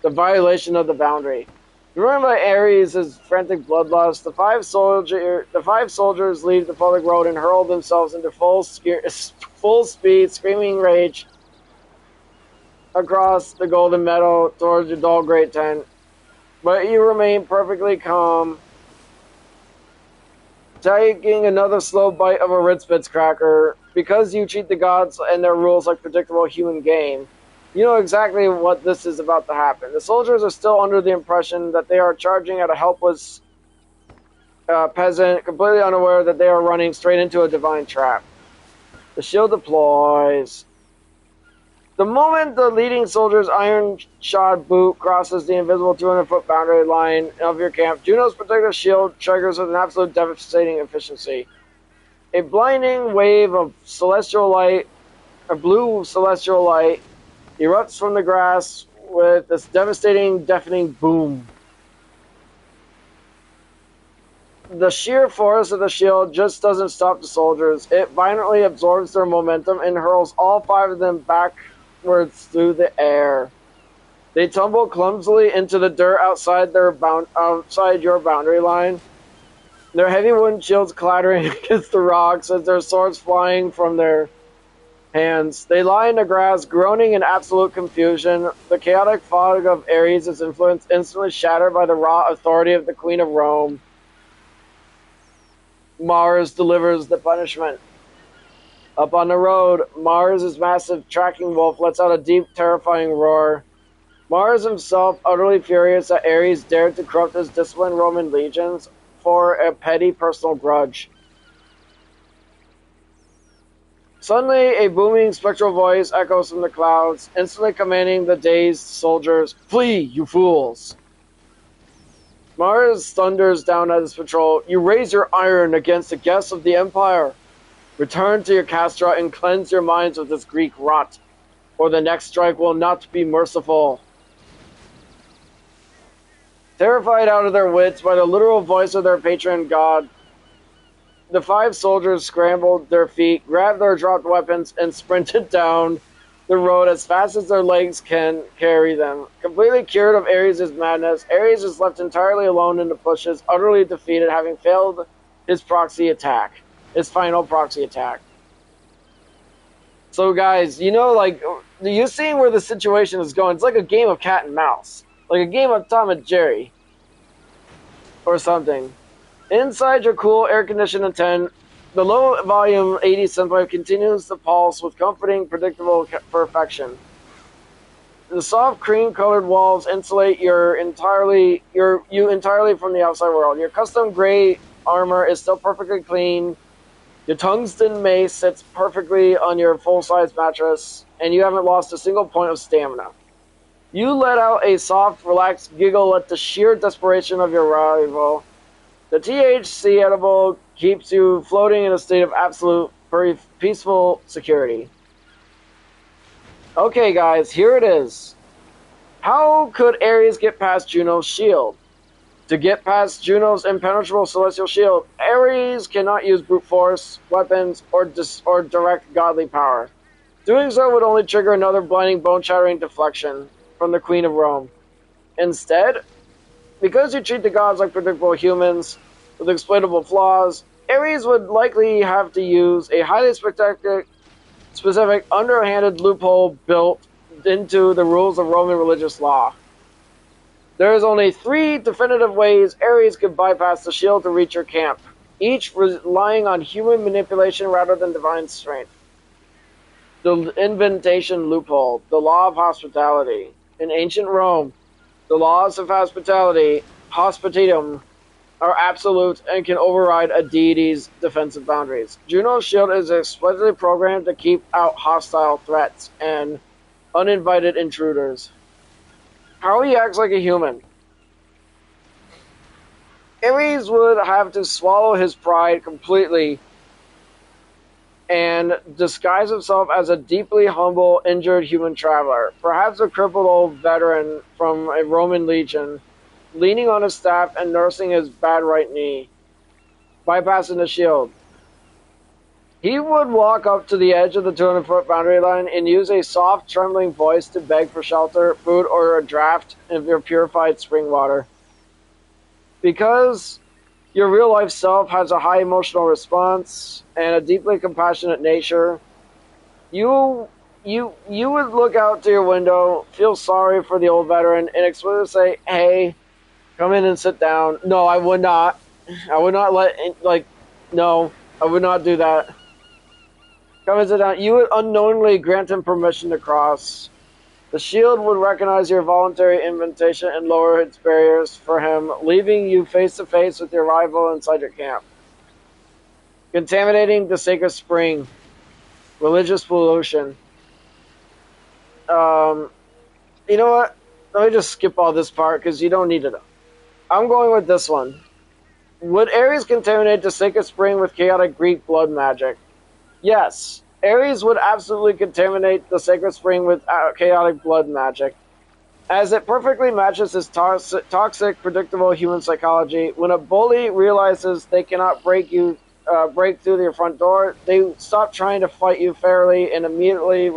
The violation of the boundary. Driven by Ares' frantic bloodlust, the five soldiers leave the public road and hurl themselves into full speed, screaming rage across the golden meadow towards your dull great tent. But you remain perfectly calm, taking another slow bite of a Ritz Bits cracker. Because you treat the gods and their rules like predictable human game, you know exactly what this is about to happen. The soldiers are still under the impression that they are charging at a helpless peasant, completely unaware that they are running straight into a divine trap. The shield deploys. The moment the leading soldier's iron-shod boot crosses the invisible 200-foot boundary line of your camp, Juno's protective shield triggers with an absolute devastating efficiency. A blinding wave of celestial light, a blue celestial light, erupts from the grass with this devastating, deafening boom. The sheer force of the shield just doesn't stop the soldiers. It violently absorbs their momentum and hurls all 5 of them backwards through the air. They tumble clumsily into the dirt outside your boundary line, their heavy wooden shields clattering against the rocks as their swords flying from their hands. They lie in the grass, groaning in absolute confusion. The chaotic fog of Ares' influence instantly shattered by the raw authority of the Queen of Rome. Mars delivers the punishment. Up on the road, Mars' massive tracking wolf lets out a deep, terrifying roar. Mars himself, utterly furious that Ares dared to corrupt his disciplined Roman legions for a petty personal grudge. Suddenly, a booming spectral voice echoes from the clouds, instantly commanding the dazed soldiers, "Flee, you fools!" Mars thunders down at his patrol. "You raise your iron against the guests of the Empire. Return to your castra and cleanse your minds of this Greek rot, or the next strike will not be merciful." Terrified out of their wits by the literal voice of their patron god, the 5 soldiers scrambled their feet, grabbed their dropped weapons, and sprinted down the road as fast as their legs can carry them. Completely cured of Ares' madness, Ares is left entirely alone in the bushes, utterly defeated, having failed his final proxy attack. So guys, like, you seeing where the situation is going? It's like a game of cat and mouse. Like a game of Tom and Jerry. Or something. Inside your cool, air-conditioned tent, the low-volume 80s synthwave continues to pulse with comforting, predictable perfection. The soft, cream-colored walls insulate you entirely from the outside world. Your custom gray armor is still perfectly clean. Your tungsten mace sits perfectly on your full-size mattress, and you haven't lost a single point of stamina. You let out a soft, relaxed giggle at the sheer desperation of your rival. The THC edible keeps you floating in a state of absolute, peaceful security. Okay, guys, here it is. How could Ares get past Juno's shield? To get past Juno's impenetrable celestial shield, Ares cannot use brute force, weapons, or direct godly power. Doing so would only trigger another blinding, bone-shattering deflection from the Queen of Rome. Instead, because you treat the gods like predictable humans with exploitable flaws, Ares would likely have to use a highly specific, underhanded loophole built into the rules of Roman religious law. There is only 3 definitive ways Ares could bypass the shield to reach your camp, each relying on human manipulation rather than divine strength. The inventation loophole, the law of hospitality. In ancient Rome, the laws of hospitality, hospitium, are absolute and can override a deity's defensive boundaries. Juno's shield is explicitly programmed to keep out hostile threats and uninvited intruders. How he acts like a human. Ares would have to swallow his pride completely and disguise himself as a deeply humble, injured human traveler, perhaps a crippled old veteran from a Roman legion, leaning on his staff and nursing his bad right knee, bypassing the shield. He would walk up to the edge of the 200-foot boundary line and use a soft, trembling voice to beg for shelter, food, or a draft of your purified spring water. Because your real-life self has a high emotional response and a deeply compassionate nature, you would look out to your window, feel sorry for the old veteran, and explicitly say, "Hey, come in and sit down." No, I would not. I would not no, I would not do that. Come and sit down. You would unknowingly grant him permission to cross. The shield would recognize your voluntary invitation and lower its barriers for him, leaving you face to face with your rival inside your camp. Contaminating the sacred spring. Religious pollution. You know what? Let me just skip all this part because you don't need to know. I'm going with this one. Would Ares contaminate the sacred spring with chaotic Greek blood magic? Yes, Ares would absolutely contaminate the sacred spring with chaotic blood magic, as it perfectly matches his toxic, predictable human psychology. When a bully realizes they cannot break through your front door, they stop trying to fight you fairly and immediately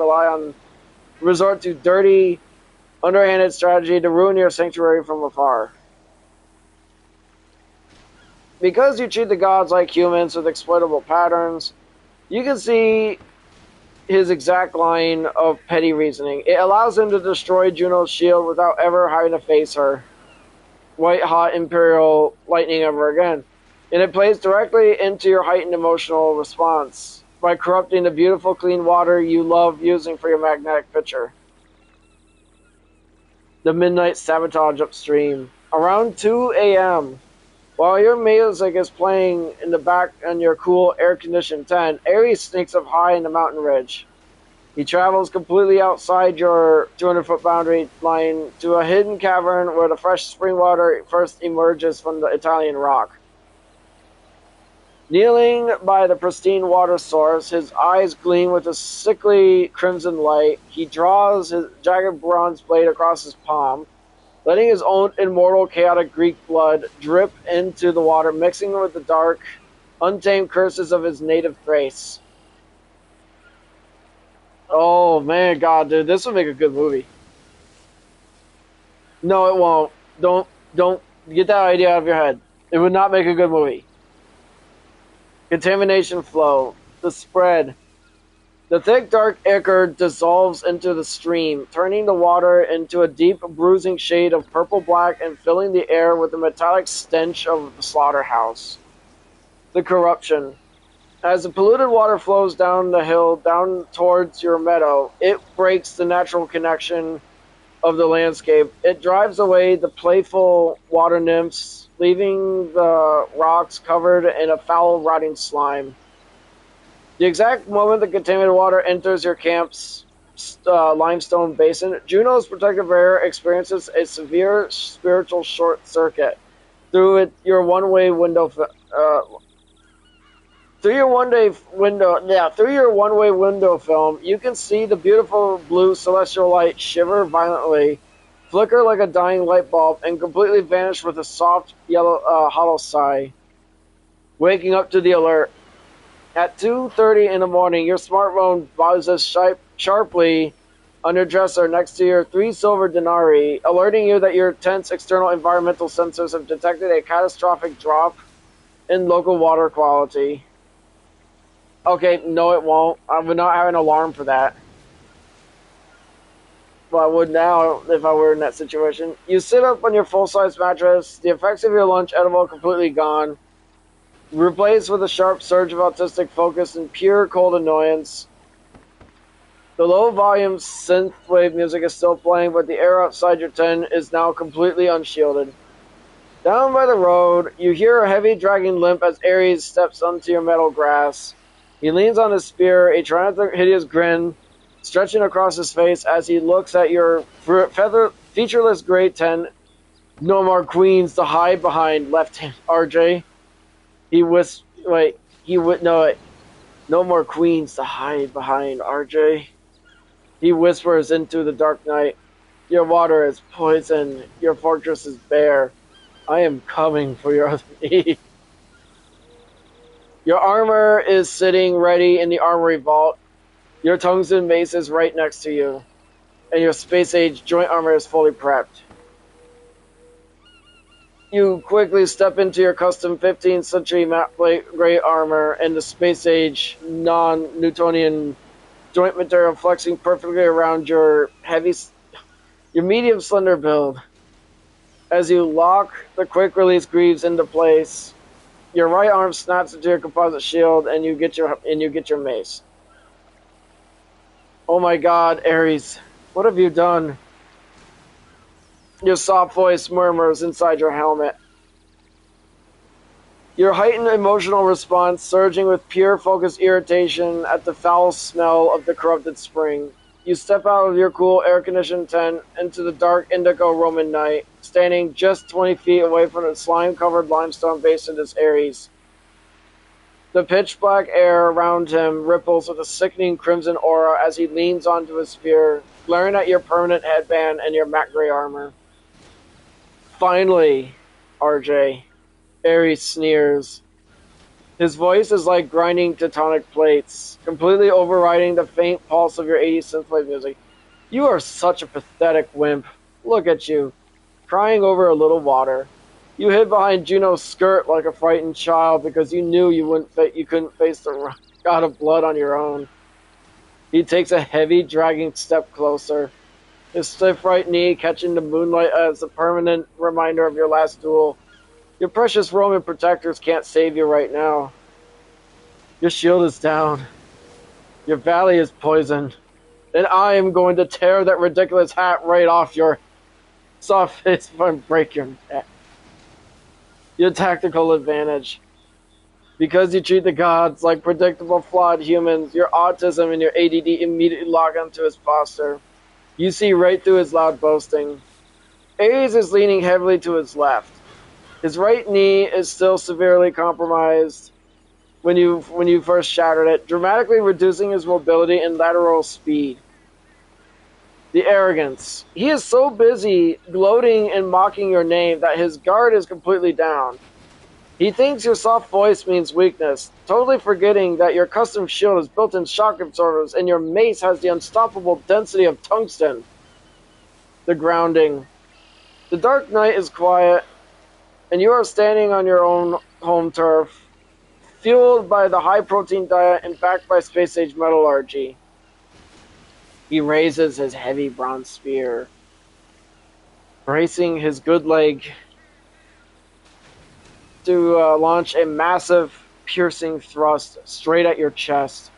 resort to dirty, underhanded strategy to ruin your sanctuary from afar. Because you treat the gods like humans with exploitable patterns, you can see his exact line of petty reasoning. It allows him to destroy Juno's shield without ever having to face her white-hot imperial lightning ever again. And it plays directly into your heightened emotional response by corrupting the beautiful, clean water you love using for your magnetic pitcher. The midnight sabotage upstream. Around 2 a.m., while your music is playing in the back on your cool air-conditioned tent, Ares sneaks up high in the mountain ridge. He travels completely outside your 200-foot boundary line to a hidden cavern where the fresh spring water first emerges from the Italian rock. Kneeling by the pristine water source, his eyes gleam with a sickly crimson light. He draws his jagged bronze blade across his palm, letting his own immortal, chaotic Greek blood drip into the water, mixing with the dark, untamed curses of his native Thrace. Oh, man, God, dude, this would make a good movie. No, it won't. Don't get that idea out of your head. It would not make a good movie. Contamination flow. The spread. The thick, dark ichor dissolves into the stream, turning the water into a deep, bruising shade of purple-black and filling the air with the metallic stench of the slaughterhouse. The corruption. As the polluted water flows down the hill, down towards your meadow, it breaks the natural connection of the landscape. It drives away the playful water nymphs, leaving the rocks covered in a foul, rotting slime. The exact moment the contaminated water enters your camp's limestone basin, Juno's protective barrier experiences a severe spiritual short circuit. Through your one-way window film, you can see the beautiful blue celestial light shiver violently flicker like a dying light bulb and completely vanish with a soft, yellow, hollow sigh, waking up to the alert. At 2:30 in the morning, your smartphone buzzes sharply on your dresser next to your 3 silver denarii, alerting you that your tense external environmental sensors have detected a catastrophic drop in local water quality. Okay, no it won't. I would not have an alarm for that. Well, I would now if I were in that situation. You sit up on your full-size mattress, the effects of your lunch edible completely gone, replaced with a sharp surge of autistic focus and pure cold annoyance. The low-volume synthwave music is still playing, but the air outside your tent is now completely unshielded. Down by the road, you hear a heavy dragging limp as Ares steps onto your metal grass. He leans on his spear, a triumphant, hideous grin stretching across his face as he looks at your featureless gray tent. No more queens to hide behind, left hand RJ. No more queens to hide behind, RJ. He whispers into the dark night. Your water is poison. Your fortress is bare. I am coming for your knee. Your armor is sitting ready in the armory vault. Your tungsten mace is right next to you. And your space-age joint armor is fully prepped. You quickly step into your custom 15th century matte plate gray armor and the space-age non-Newtonian joint material flexing perfectly around your medium slender build. As you lock the quick-release greaves into place, your right arm snaps into your composite shield, and you get your mace. Oh my God, Ares, what have you done? Your soft voice murmurs inside your helmet. Your heightened emotional response surging with pure focused irritation at the foul smell of the corrupted spring. You step out of your cool air-conditioned tent into the dark indigo Roman night, standing just 20 feet away from the slime-covered limestone basin is Ares. The pitch-black air around him ripples with a sickening crimson aura as he leans onto his spear, glaring at your permanent headband and your matte gray armor. Finally, RJ, Ares sneers. His voice is like grinding tectonic plates, completely overriding the faint pulse of your 80s synthwave music. You are such a pathetic wimp. Look at you, crying over a little water. You hid behind Juno's skirt like a frightened child because you knew you couldn't face the god of blood on your own. He takes a heavy, dragging step closer, his stiff right knee catching the moonlight as a permanent reminder of your last duel. Your precious Roman protectors can't save you right now. Your shield is down. Your valley is poisoned. And I am going to tear that ridiculous hat right off your soft face and break your neck. Your tactical advantage. Because you treat the gods like predictable, flawed humans, your autism and your ADD immediately lock onto his posture. You see right through his loud boasting. Ares is leaning heavily to his left. His right knee is still severely compromised when you first shattered it, dramatically reducing his mobility and lateral speed. The arrogance. He is so busy gloating and mocking your name that his guard is completely down. He thinks your soft voice means weakness, totally forgetting that your custom shield has built-in shock absorbers and your mace has the unstoppable density of tungsten. The grounding. The dark night is quiet, and you are standing on your own home turf, fueled by the high-protein diet and backed by space-age metallurgy. He raises his heavy bronze spear, bracing his good leg to launch a massive, piercing thrust straight at your chest.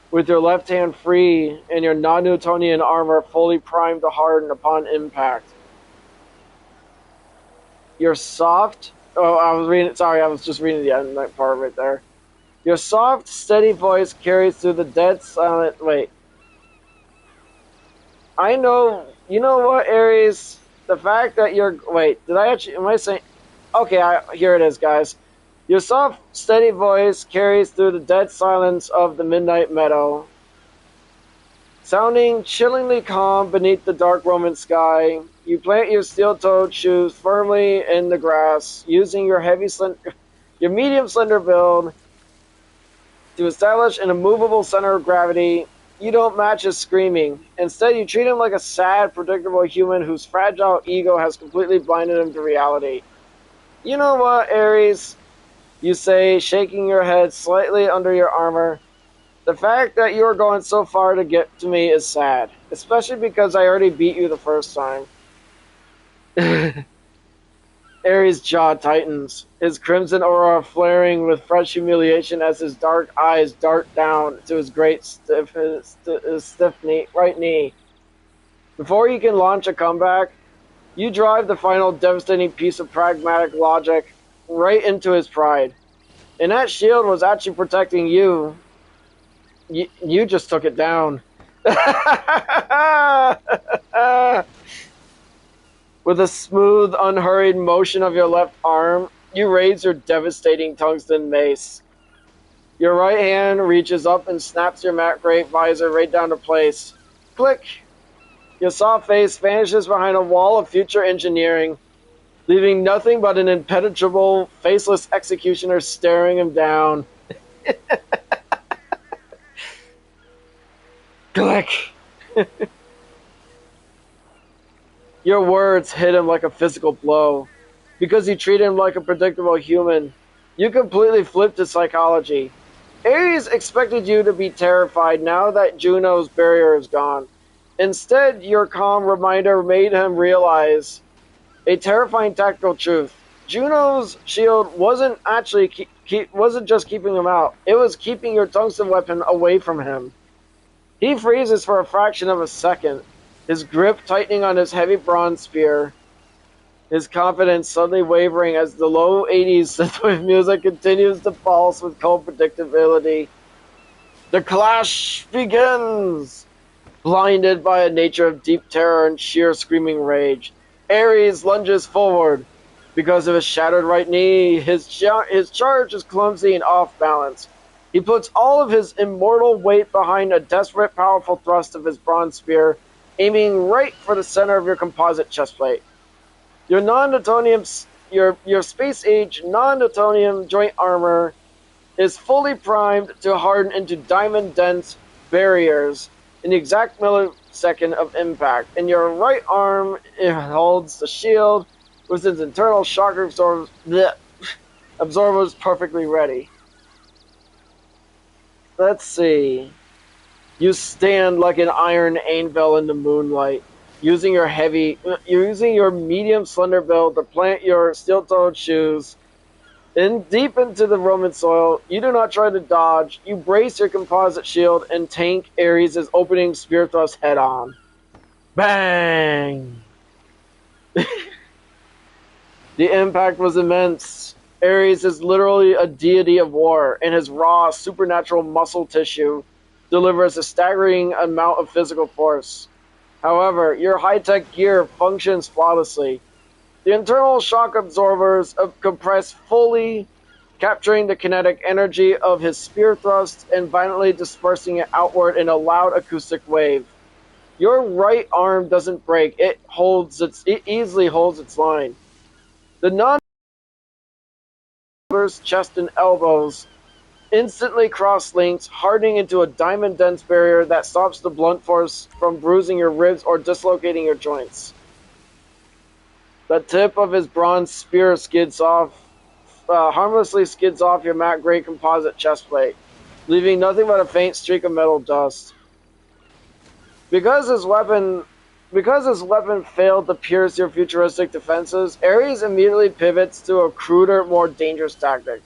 With your left hand free and your non-Newtonian armor fully primed to harden upon impact. Your soft... Oh, I was just reading the end that part right there. Your soft, steady voice carries through the dead silent... Wait. I know... You know what, Ares? The fact that you're... Wait, did I actually... Am I saying... Okay, here it is, guys. Your soft, steady voice carries through the dead silence of the midnight meadow. Sounding chillingly calm beneath the dark Roman sky, you plant your steel-toed shoes firmly in the grass, using your your medium slender build to establish an immovable center of gravity. You don't match his screaming. Instead, you treat him like a sad, predictable human whose fragile ego has completely blinded him to reality. You know what, Ares? You say, shaking your head slightly under your armor. The fact that you are going so far to get to me is sad, especially because I already beat you the first time. Ares' jaw tightens, his crimson aura flaring with fresh humiliation as his dark eyes dart down to his stiff right knee. Before he can launch a comeback, you drive the final devastating piece of pragmatic logic right into his pride. And that shield was actually protecting you. You just took it down. With a smooth, unhurried motion of your left arm, you raise your devastating tungsten mace. Your right hand reaches up and snaps your matte gray visor right down to place. Click! Your soft face vanishes behind a wall of future engineering, leaving nothing but an impenetrable, faceless executioner staring him down. Click! Your words hit him like a physical blow. Because you treat him like a predictable human, you completely flipped his psychology. Ares expected you to be terrified now that Juno's barrier is gone. Instead, your calm reminder made him realize a terrifying tactical truth. Juno's shield wasn't actually wasn't just keeping him out. It was keeping your tungsten weapon away from him. He freezes for a fraction of a second, his grip tightening on his heavy bronze spear, his confidence suddenly wavering as the low 80s synthwave music continues to pulse with cold predictability. The clash begins! Blinded by a nature of deep terror and sheer screaming rage, Ares lunges forward. Because of his shattered right knee, his charge is clumsy and off balance. He puts all of his immortal weight behind a desperate, powerful thrust of his bronze spear, aiming right for the center of your composite chestplate. Your space-age non-Newtonian joint armor is fully primed to harden into diamond-dense barriers in the exact millisecond of impact, and your right arm holds the shield with its internal shock absorbers perfectly ready. Let's see. You stand like an iron anvil in the moonlight, using your medium slender build to plant your steel-toed shoes deep into the Roman soil. You do not try to dodge. You brace your composite shield and tank Ares' opening spear thrust head on. Bang! The impact was immense. Ares is literally a deity of war, and his raw, supernatural muscle tissue delivers a staggering amount of physical force. However, your high-tech gear functions flawlessly. The internal shock absorbers compress fully, capturing the kinetic energy of his spear thrust and violently dispersing it outward in a loud acoustic wave. Your right arm doesn't break; it easily holds its line. The chest and elbows instantly cross-links, hardening into a diamond-dense barrier that stops the blunt force from bruising your ribs or dislocating your joints. The tip of his bronze spear harmlessly skids off your matte gray composite chestplate, leaving nothing but a faint streak of metal dust. Because his weapon failed to pierce your futuristic defenses, Ares immediately pivots to a cruder, more dangerous tactic.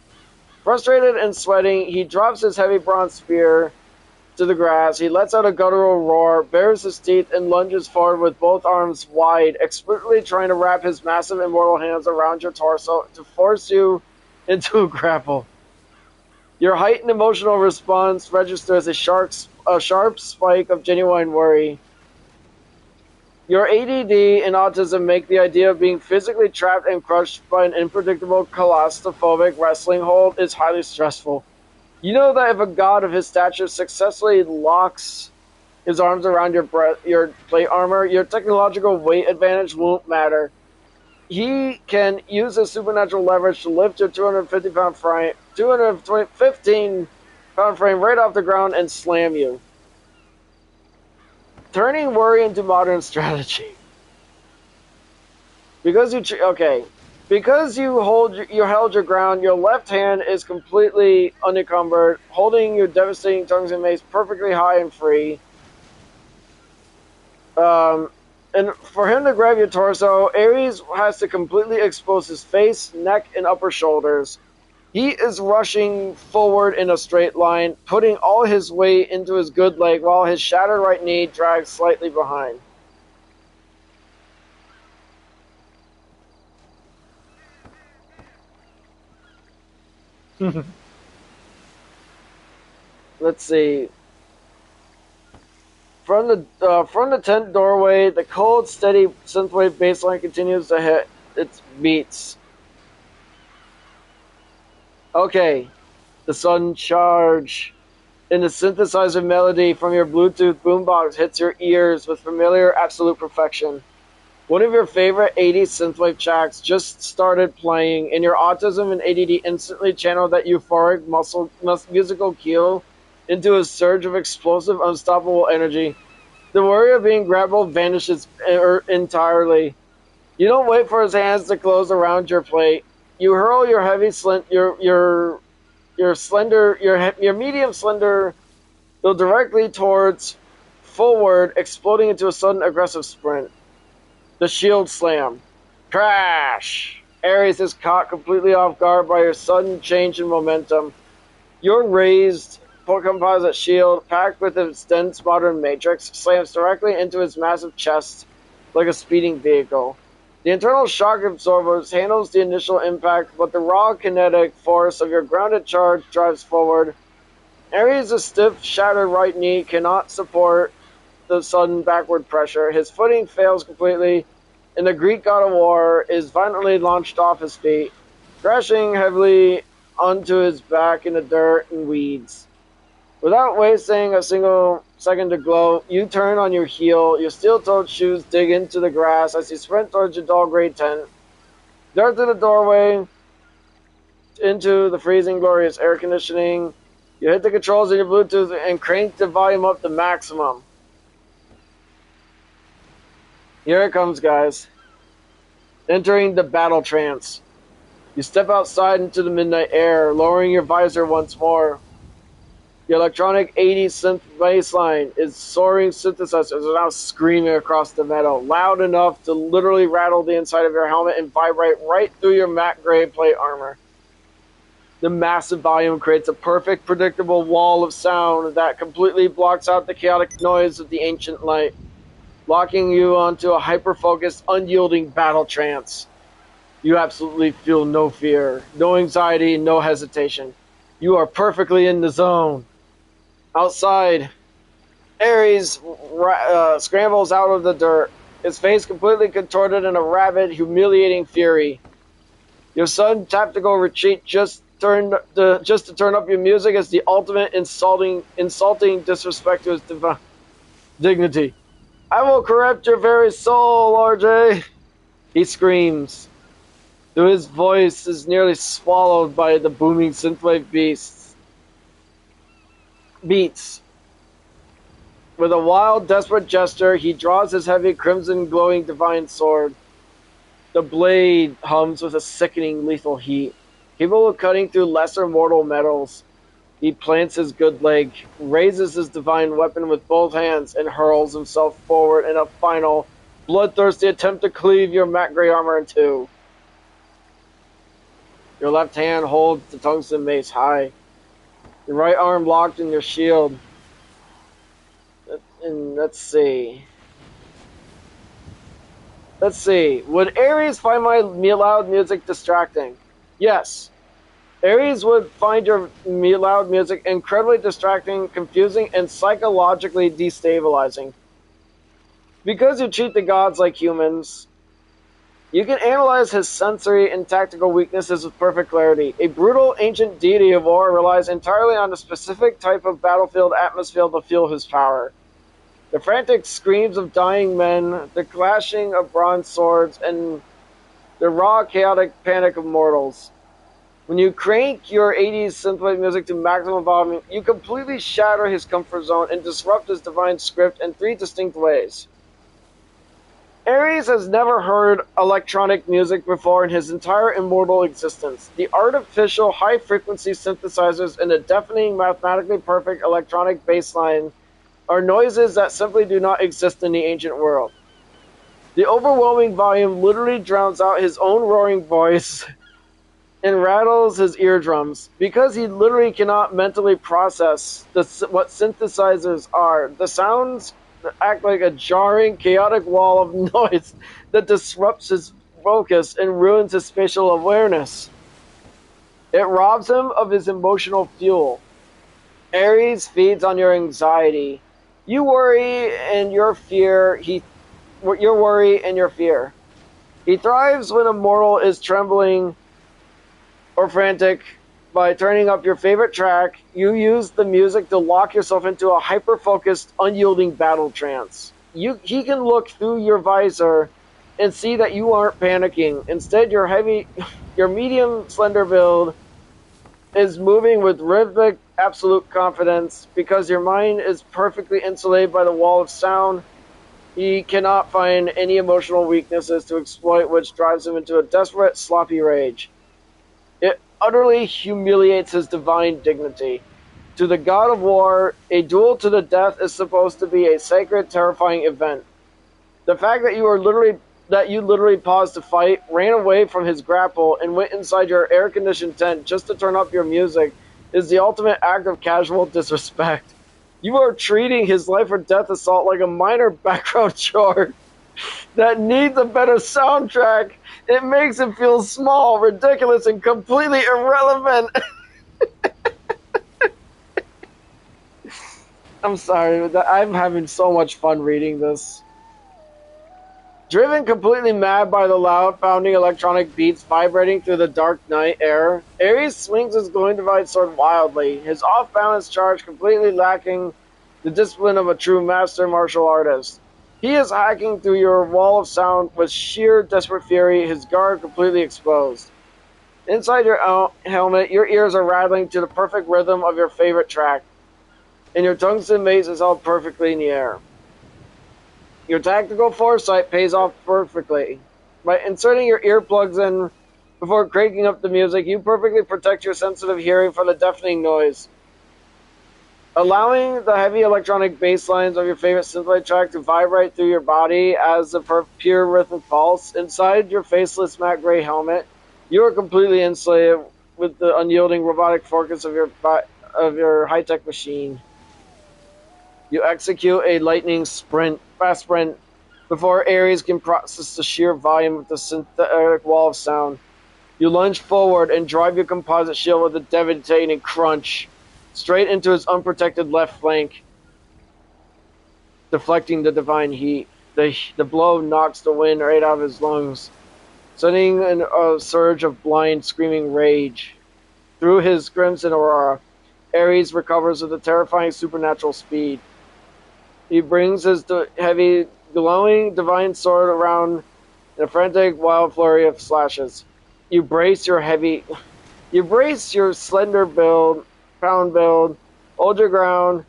Frustrated and sweating, he drops his heavy bronze spear to the grass. He lets out a guttural roar, bares his teeth, and lunges forward with both arms wide, expertly trying to wrap his massive immortal hands around your torso to force you into a grapple. Your heightened emotional response registers a sharp spike of genuine worry. Your ADD and autism make the idea of being physically trapped and crushed by an unpredictable, claustrophobic wrestling hold is highly stressful. You know that if a god of his stature successfully locks his arms around your plate armor, your technological weight advantage won't matter. He can use his supernatural leverage to lift your 250-pound frame, 215-pound frame right off the ground and slam you. Turning worry into modern strategy. Because you held your ground, your left hand is completely unencumbered, holding your devastating tongues and mace perfectly high and free. And for him to grab your torso, Ares has to completely expose his face, neck, and upper shoulders. He is rushing forward in a straight line, putting all his weight into his good leg while his shattered right knee drags slightly behind. Let's see. From the tent doorway, the cold, steady synthwave bass line continues to hit its beats. Okay, the sudden charge in the synthesizer melody from your Bluetooth boombox hits your ears with familiar absolute perfection. One of your favorite 80s synthwave tracks just started playing, and your autism and ADD instantly channeled that euphoric musical cue into a surge of explosive, unstoppable energy. The worry of being grappled vanishes entirely. You don't wait for his hands to close around your plate. You hurl your heavy, your medium slender, though directly towards forward, exploding into a sudden aggressive sprint. The shield slam. Crash! Ares is caught completely off guard by your sudden change in momentum. Your raised composite shield, packed with its dense modern matrix, slams directly into his massive chest like a speeding vehicle. The internal shock absorbers handles the initial impact, but the raw kinetic force of your grounded charge drives forward. Ares' stiff, shattered right knee cannot support the sudden backward pressure. His footing fails completely, and the Greek god of war is violently launched off his feet, crashing heavily onto his back in the dirt and weeds. Without wasting a single second to glow, you turn on your heel, your steel-toed shoes dig into the grass as you sprint towards your dull gray tent. Dart through the doorway into the freezing, glorious air conditioning. You hit the controls of your Bluetooth and crank the volume up to maximum. Here it comes, guys. Entering the battle trance. You step outside into the midnight air, lowering your visor once more. The electronic 80s synth bassline is soaring synthesizers are now screaming across the meadow, loud enough to literally rattle the inside of your helmet and vibrate right through your matte gray plate armor. The massive volume creates a perfect, predictable wall of sound that completely blocks out the chaotic noise of the ancient light, locking you onto a hyper-focused, unyielding battle trance. You absolutely feel no fear, no anxiety, no hesitation. You are perfectly in the zone. Outside, Ares scrambles out of the dirt, his face completely contorted in a rabid, humiliating fury. Your sudden tactical retreat just to turn up your music is the ultimate insulting disrespect to his dignity. I will corrupt your very soul, RJ! He screams, though his voice is nearly swallowed by the booming synthwave beats. With a wild, desperate gesture, he draws his heavy, crimson, glowing divine sword. The blade hums with a sickening, lethal heat. Capable of cutting through lesser mortal metals, he plants his good leg, raises his divine weapon with both hands, and hurls himself forward in a final, bloodthirsty attempt to cleave your matte gray armor in two. Your left hand holds the tungsten mace high, your right arm locked in your shield. And let's see. Would Ares find my loud music distracting? Yes. Ares would find your loud music incredibly distracting, confusing, and psychologically destabilizing. Because you treat the gods like humans, you can analyze his sensory and tactical weaknesses with perfect clarity. A brutal ancient deity of war relies entirely on a specific type of battlefield atmosphere to fuel his power. The frantic screams of dying men, the clashing of bronze swords, and the raw, chaotic panic of mortals. When you crank your 80s synthwave music to maximum volume, you completely shatter his comfort zone and disrupt his divine script in three distinct ways. Ares has never heard electronic music before in his entire immortal existence. The artificial high-frequency synthesizers and the deafening, mathematically perfect electronic bass line are noises that simply do not exist in the ancient world. The overwhelming volume literally drowns out his own roaring voice and rattles his eardrums. Because he literally cannot mentally process what synthesizers are, the sounds act like a jarring, chaotic wall of noise that disrupts his focus and ruins his spatial awareness. It robs him of his emotional fuel. Ares feeds on your anxiety. You worry and your fear. Your worry and your fear. He thrives when a mortal is trembling or frantic. By turning up your favorite track, you use the music to lock yourself into a hyper-focused, unyielding battle trance. He can look through your visor and see that you aren't panicking. Instead, your medium slender build is moving with rhythmic, absolute confidence. Because your mind is perfectly insulated by the wall of sound, he cannot find any emotional weaknesses to exploit, which drives him into a desperate, sloppy rage. It utterly humiliates his divine dignity. To the god of war, a duel to the death is supposed to be a sacred, terrifying event. The fact that you literally paused to fight, ran away from his grapple, and went inside your air-conditioned tent just to turn up your music is the ultimate act of casual disrespect. You are treating his life or death assault like a minor background chore that needs a better soundtrack. It makes it feel small, ridiculous, and completely irrelevant. I'm sorry, I'm having so much fun reading this. Driven completely mad by the loud, pounding electronic beats vibrating through the dark night air, Ares swings his glowing divine sword wildly, his off-balance charge completely lacking the discipline of a true master martial artist. He is hacking through your wall of sound with sheer desperate fury, his guard completely exposed. Inside your helmet, your ears are rattling to the perfect rhythm of your favorite track, and your tungsten mace is held perfectly in the air. Your tactical foresight pays off perfectly. By inserting your earplugs in before cranking up the music, you perfectly protect your sensitive hearing from the deafening noise. Allowing the heavy electronic bass lines of your favorite synthwave track to vibrate through your body as the pure rhythmic pulse inside your faceless matte gray helmet, you are completely insulated with the unyielding robotic focus of your high-tech machine. You execute a lightning fast sprint, before Ares can process the sheer volume of the synthetic wall of sound. You lunge forward and drive your composite shield with a devastating crunch straight into his unprotected left flank, deflecting the divine heat. The blow knocks the wind right out of his lungs, sending a surge of blind, screaming rage. Through his crimson aurora, Ares recovers with a terrifying supernatural speed. He brings his heavy, glowing divine sword around in a frantic, wild flurry of slashes. You brace your slender build, pound build, hold your ground.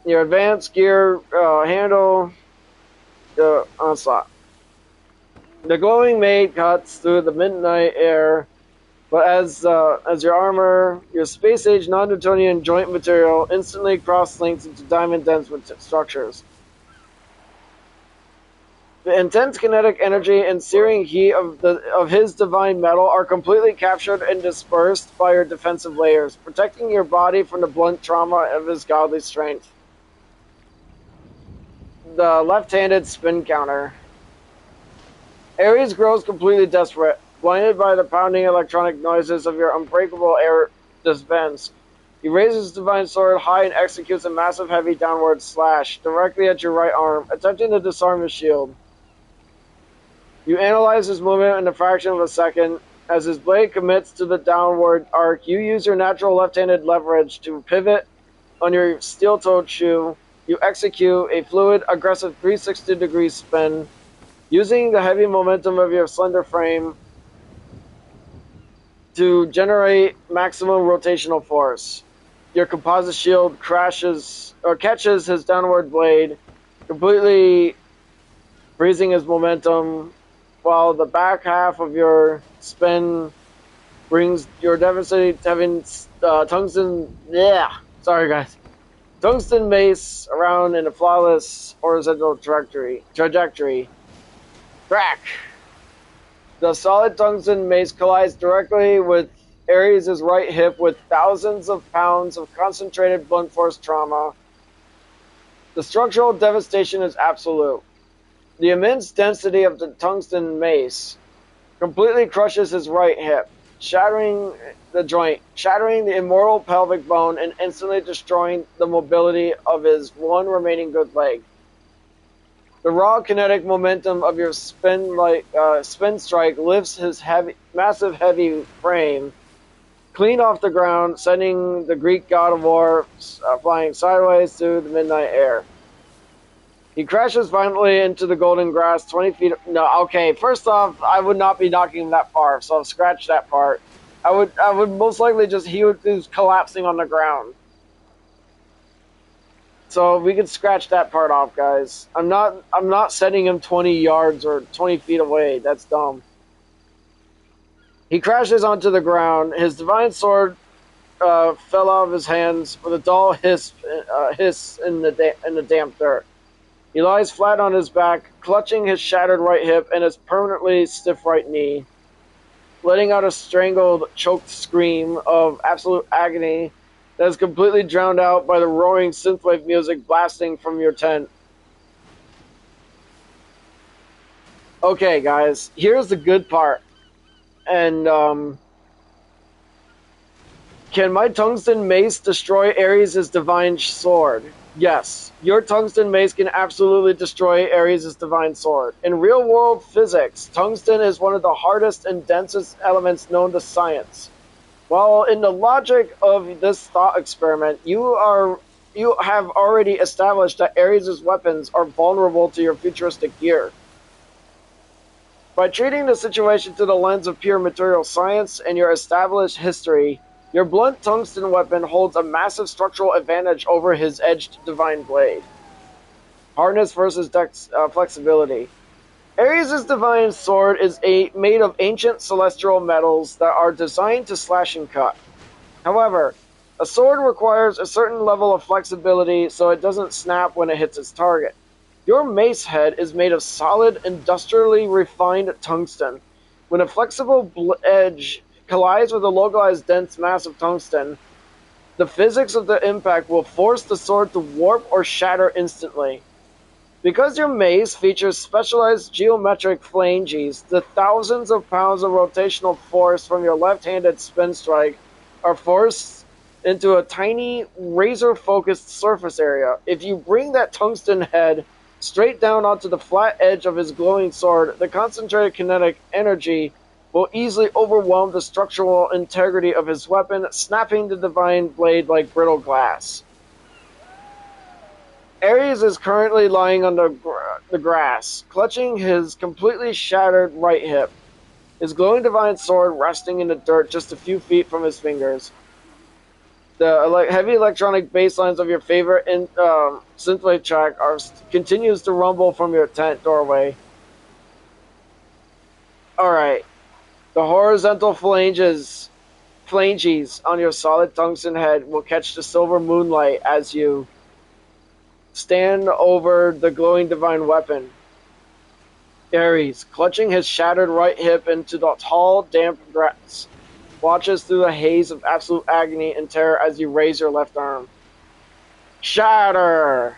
Your advanced gear handle the onslaught. The glowing maid cuts through the midnight air, but as your armor, your space-age non-Newtonian joint material instantly cross-links into diamond-dense structures. The intense kinetic energy and searing heat of his divine metal are completely captured and dispersed by your defensive layers, protecting your body from the blunt trauma of his godly strength. The left-handed spin counter. Ares grows completely desperate, blinded by the pounding electronic noises of your unbreakable air dispense. He raises his divine sword high and executes a massive heavy downward slash directly at your right arm, attempting to disarm his shield. You analyze his movement in a fraction of a second. As his blade commits to the downward arc, you use your natural left-handed leverage to pivot on your steel-toed shoe you execute a fluid, aggressive 360-degree spin, using the heavy momentum of your slender frame to generate maximum rotational force. Your composite shield crashes or catches his downward blade, completely freezing his momentum, while the back half of your spin brings your devastating tungsten. Yeah, sorry guys. Tungsten mace around in a flawless horizontal trajectory. Crack! The solid tungsten mace collides directly with Ares' right hip with thousands of pounds of concentrated blunt force trauma. The structural devastation is absolute. The immense density of the tungsten mace completely crushes his right hip, shattering the joint, shattering the immortal pelvic bone, and instantly destroying the mobility of his one remaining good leg. The raw kinetic momentum of your spin strike lifts his massive heavy frame clean off the ground, sending the Greek god of war flying sideways through the midnight air. He crashes violently into the golden grass 20 feet. No, okay, first off, I would not be knocking him that far, so I'll scratch that part. I would most likely he would be collapsing on the ground. So we can scratch that part off, guys. I'm not sending him 20 yards or 20 feet away. That's dumb. He crashes onto the ground. His divine sword fell out of his hands with a dull hiss in the damp dirt. He lies flat on his back, clutching his shattered right hip and his permanently stiff right knee, letting out a strangled, choked scream of absolute agony that is completely drowned out by the roaring synthwave music blasting from your tent. Okay, guys, here's the good part. And, can my tungsten mace destroy Ares' divine sword? Yes, your tungsten mace can absolutely destroy Ares' divine sword. In real-world physics, tungsten is one of the hardest and densest elements known to science. While in the logic of this thought experiment, you have already established that Ares' weapons are vulnerable to your futuristic gear. By treating the situation through the lens of pure material science and your established history, your blunt tungsten weapon holds a massive structural advantage over his edged divine blade. Hardness versus flexibility. Ares' divine sword is made of ancient celestial metals that are designed to slash and cut. However, a sword requires a certain level of flexibility so it doesn't snap when it hits its target. Your mace head is made of solid, industrially refined tungsten. When a flexible edge collides with a localized dense mass of tungsten, the physics of the impact will force the sword to warp or shatter instantly. Because your mace features specialized geometric flanges, the thousands of pounds of rotational force from your left-handed spin strike are forced into a tiny, razor-focused surface area. If you bring that tungsten head straight down onto the flat edge of his glowing sword, the concentrated kinetic energy will easily overwhelm the structural integrity of his weapon, snapping the divine blade like brittle glass. Ares is currently lying on the grass, clutching his completely shattered right hip, his glowing divine sword resting in the dirt just a few feet from his fingers. The heavy electronic bass lines of your favorite synthwave track continues to rumble from your tent doorway. Alright. The horizontal phalanges on your solid tungsten head will catch the silver moonlight as you stand over the glowing divine weapon. Ares, clutching his shattered right hip into the tall, damp grass, watches through a haze of absolute agony and terror as you raise your left arm. Shatter!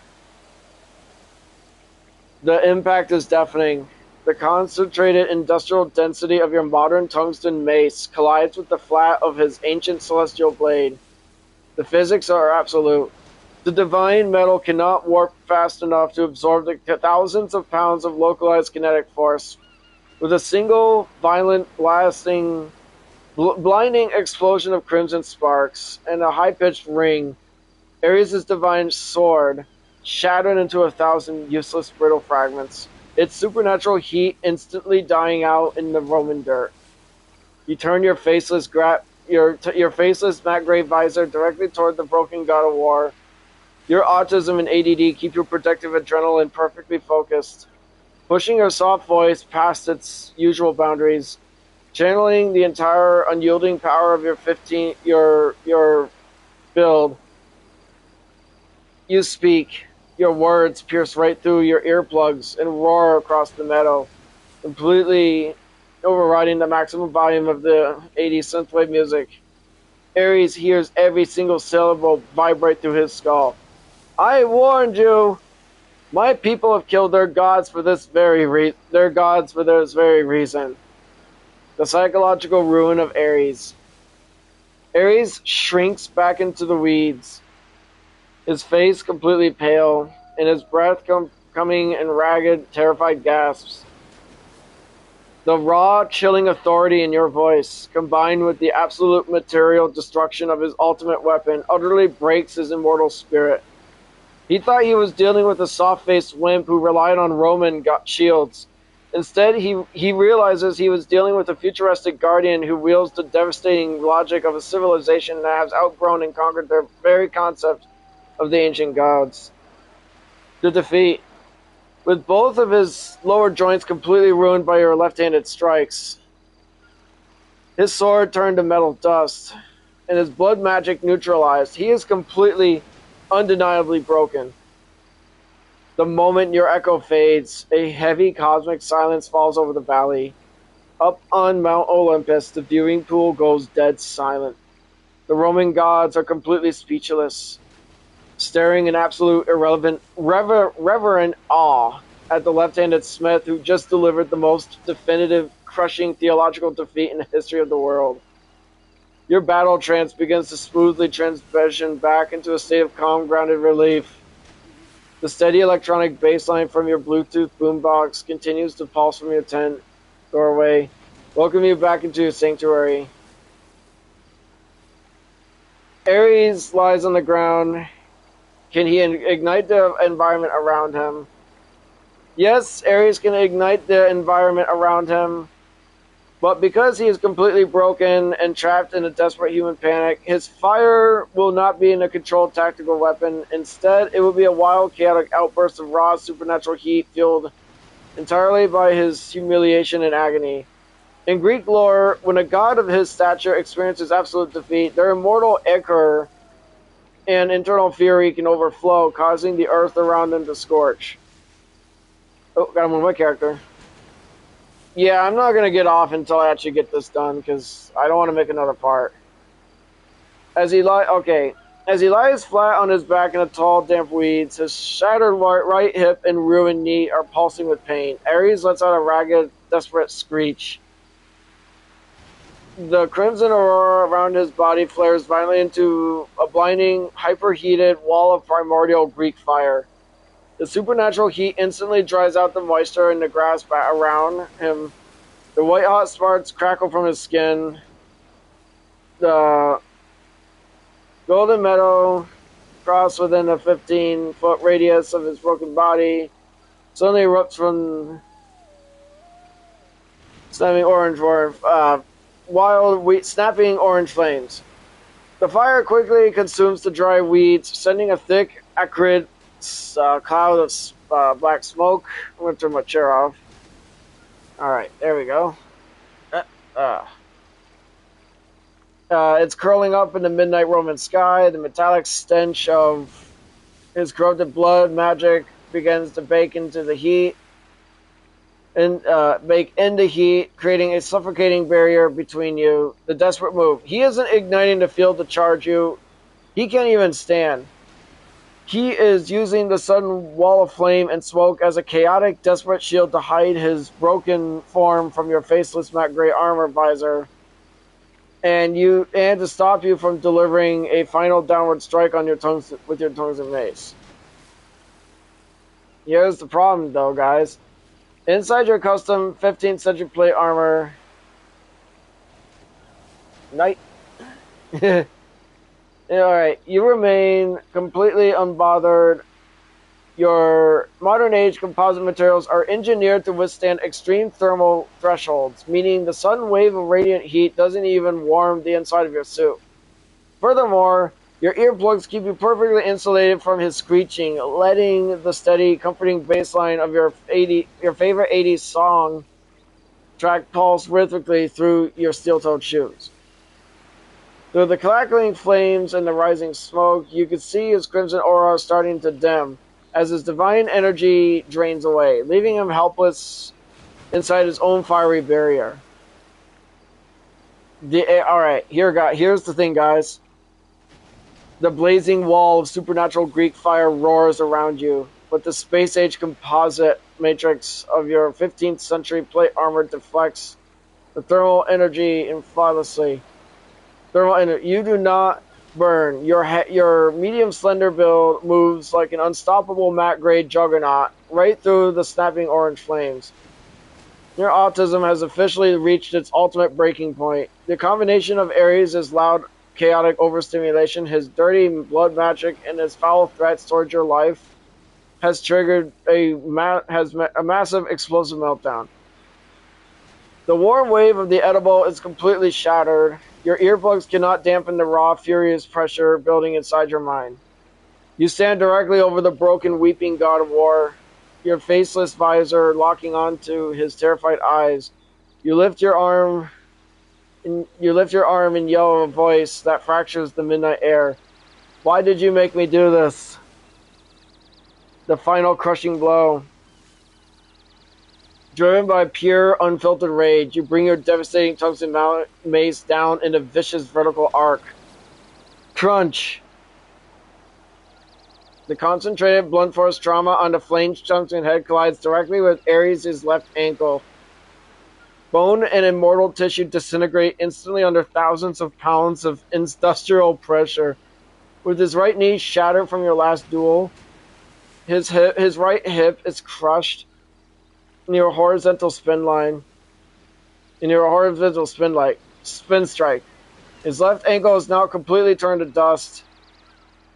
The impact is deafening. The concentrated industrial density of your modern tungsten mace collides with the flat of his ancient celestial blade. The physics are absolute. The divine metal cannot warp fast enough to absorb the thousands of pounds of localized kinetic force. With a single, violent, blinding explosion of crimson sparks and a high-pitched ring, Ares' divine sword shattered into 1,000 useless brittle fragments, its supernatural heat instantly dying out in the Roman dirt. You turn your faceless your faceless matte gray visor directly toward the broken god of war. Your autism and ADD keep your protective adrenaline perfectly focused, pushing your soft voice past its usual boundaries, channeling the entire unyielding power of your build. You speak. Your words pierce right through your earplugs and roar across the meadow, completely overriding the maximum volume of the 80s synthwave music. Ares hears every single syllable vibrate through his skull. I warned you! My people have killed their gods for this very reason. The psychological ruin of Ares. Ares shrinks back into the weeds, his face completely pale, and his breath coming in ragged, terrified gasps. The raw, chilling authority in your voice, combined with the absolute material destruction of his ultimate weapon, utterly breaks his immortal spirit. He thought he was dealing with a soft-faced wimp who relied on Roman shields. Instead, he realizes he was dealing with a futuristic guardian who wields the devastating logic of a civilization that has outgrown and conquered their very concept of the ancient gods. The defeat. With both of his lower joints completely ruined by your left-handed strikes, his sword turned to metal dust, and his blood magic neutralized, he is completely, undeniably broken. The moment your echo fades, a heavy cosmic silence falls over the valley. Up on Mount Olympus, the viewing pool goes dead silent. The Roman gods are completely speechless, staring in absolute reverent awe at the left-handed smith who just delivered the most definitive, crushing theological defeat in the history of the world. Your battle trance begins to smoothly transition back into a state of calm, grounded relief. The steady electronic bass line from your Bluetooth boombox continues to pulse from your tent doorway, welcoming you back into your sanctuary. Ares lies on the ground. Can he ignite the environment around him? Yes, Ares can ignite the environment around him, but because he is completely broken and trapped in a desperate human panic, his fire will not be in a controlled tactical weapon. Instead, it will be a wild, chaotic outburst of raw, supernatural heat fueled entirely by his humiliation and agony. In Greek lore, when a god of his stature experiences absolute defeat, their immortal ichor and internal fury can overflow, causing the earth around them to scorch. Oh, got him on my character. Yeah, I'm not going to get off until I actually get this done, because I don't want to make another part. As he lies flat on his back in the tall, damp weeds, his shattered right hip and ruined knee are pulsing with pain. Ares lets out a ragged, desperate screech. The crimson aurora around his body flares violently into a blinding, hyperheated wall of primordial Greek fire. The supernatural heat instantly dries out the moisture in the grass around him. The white-hot sparks crackle from his skin. The golden meadow cross within a 15-foot radius of his broken body suddenly erupts from snapping snapping orange flames. The fire quickly consumes the dry weeds, sending a thick, acrid cloud of black smoke. I'm going to turn my chair off. Alright, there we go. It's curling up in the midnight Roman sky. The metallic stench of his corrupted blood magic begins to bake into the heat, creating a suffocating barrier between you. The desperate move. He isn't igniting the field to charge you. He can't even stand. He is using the sudden wall of flame and smoke as a chaotic, desperate shield to hide his broken form from your faceless matte gray armor visor, and to stop you from delivering a final downward strike on your tongues with your tongues and mace. Here's the problem, though, guys. Inside your custom 15th century plate armor, Alright, you remain completely unbothered Your modern age composite materials are engineered to withstand extreme thermal thresholds, meaning the sudden wave of radiant heat doesn't even warm the inside of your suit. Furthermore, your earplugs keep you perfectly insulated from his screeching, letting the steady, comforting bass line of your favorite 80s song track pulse rhythmically through your steel-toed shoes. Through the crackling flames and the rising smoke, you can see his crimson aura starting to dim as his divine energy drains away, leaving him helpless inside his own fiery barrier. Alright, here's the thing, guys. The blazing wall of supernatural Greek fire roars around you, but the space-age composite matrix of your 15th century plate armor deflects the thermal energy flawlessly. You do not burn. Your medium slender build moves like an unstoppable matte-grade juggernaut right through the snapping orange flames. Your autism has officially reached its ultimate breaking point. The combination of Ares' loud, chaotic overstimulation, his dirty blood magic, and his foul threats towards your life has triggered a massive explosive meltdown. The warm wave of the edible is completely shattered. Your earplugs cannot dampen the raw, furious pressure building inside your mind. You stand directly over the broken, weeping god of war, your faceless visor locking onto his terrified eyes. You lift your arm and yell a voice that fractures the midnight air. Why did you make me do this? The final crushing blow. Driven by pure, unfiltered rage, you bring your devastating tungsten mace down in a vicious vertical arc. Crunch! The concentrated blunt force trauma on the flame's tungsten head collides directly with Ares' left ankle. Bone and immortal tissue disintegrate instantly under thousands of pounds of industrial pressure. With his right knee shattered from your last duel, his right hip is crushed near a horizontal spin strike. His left ankle is now completely turned to dust.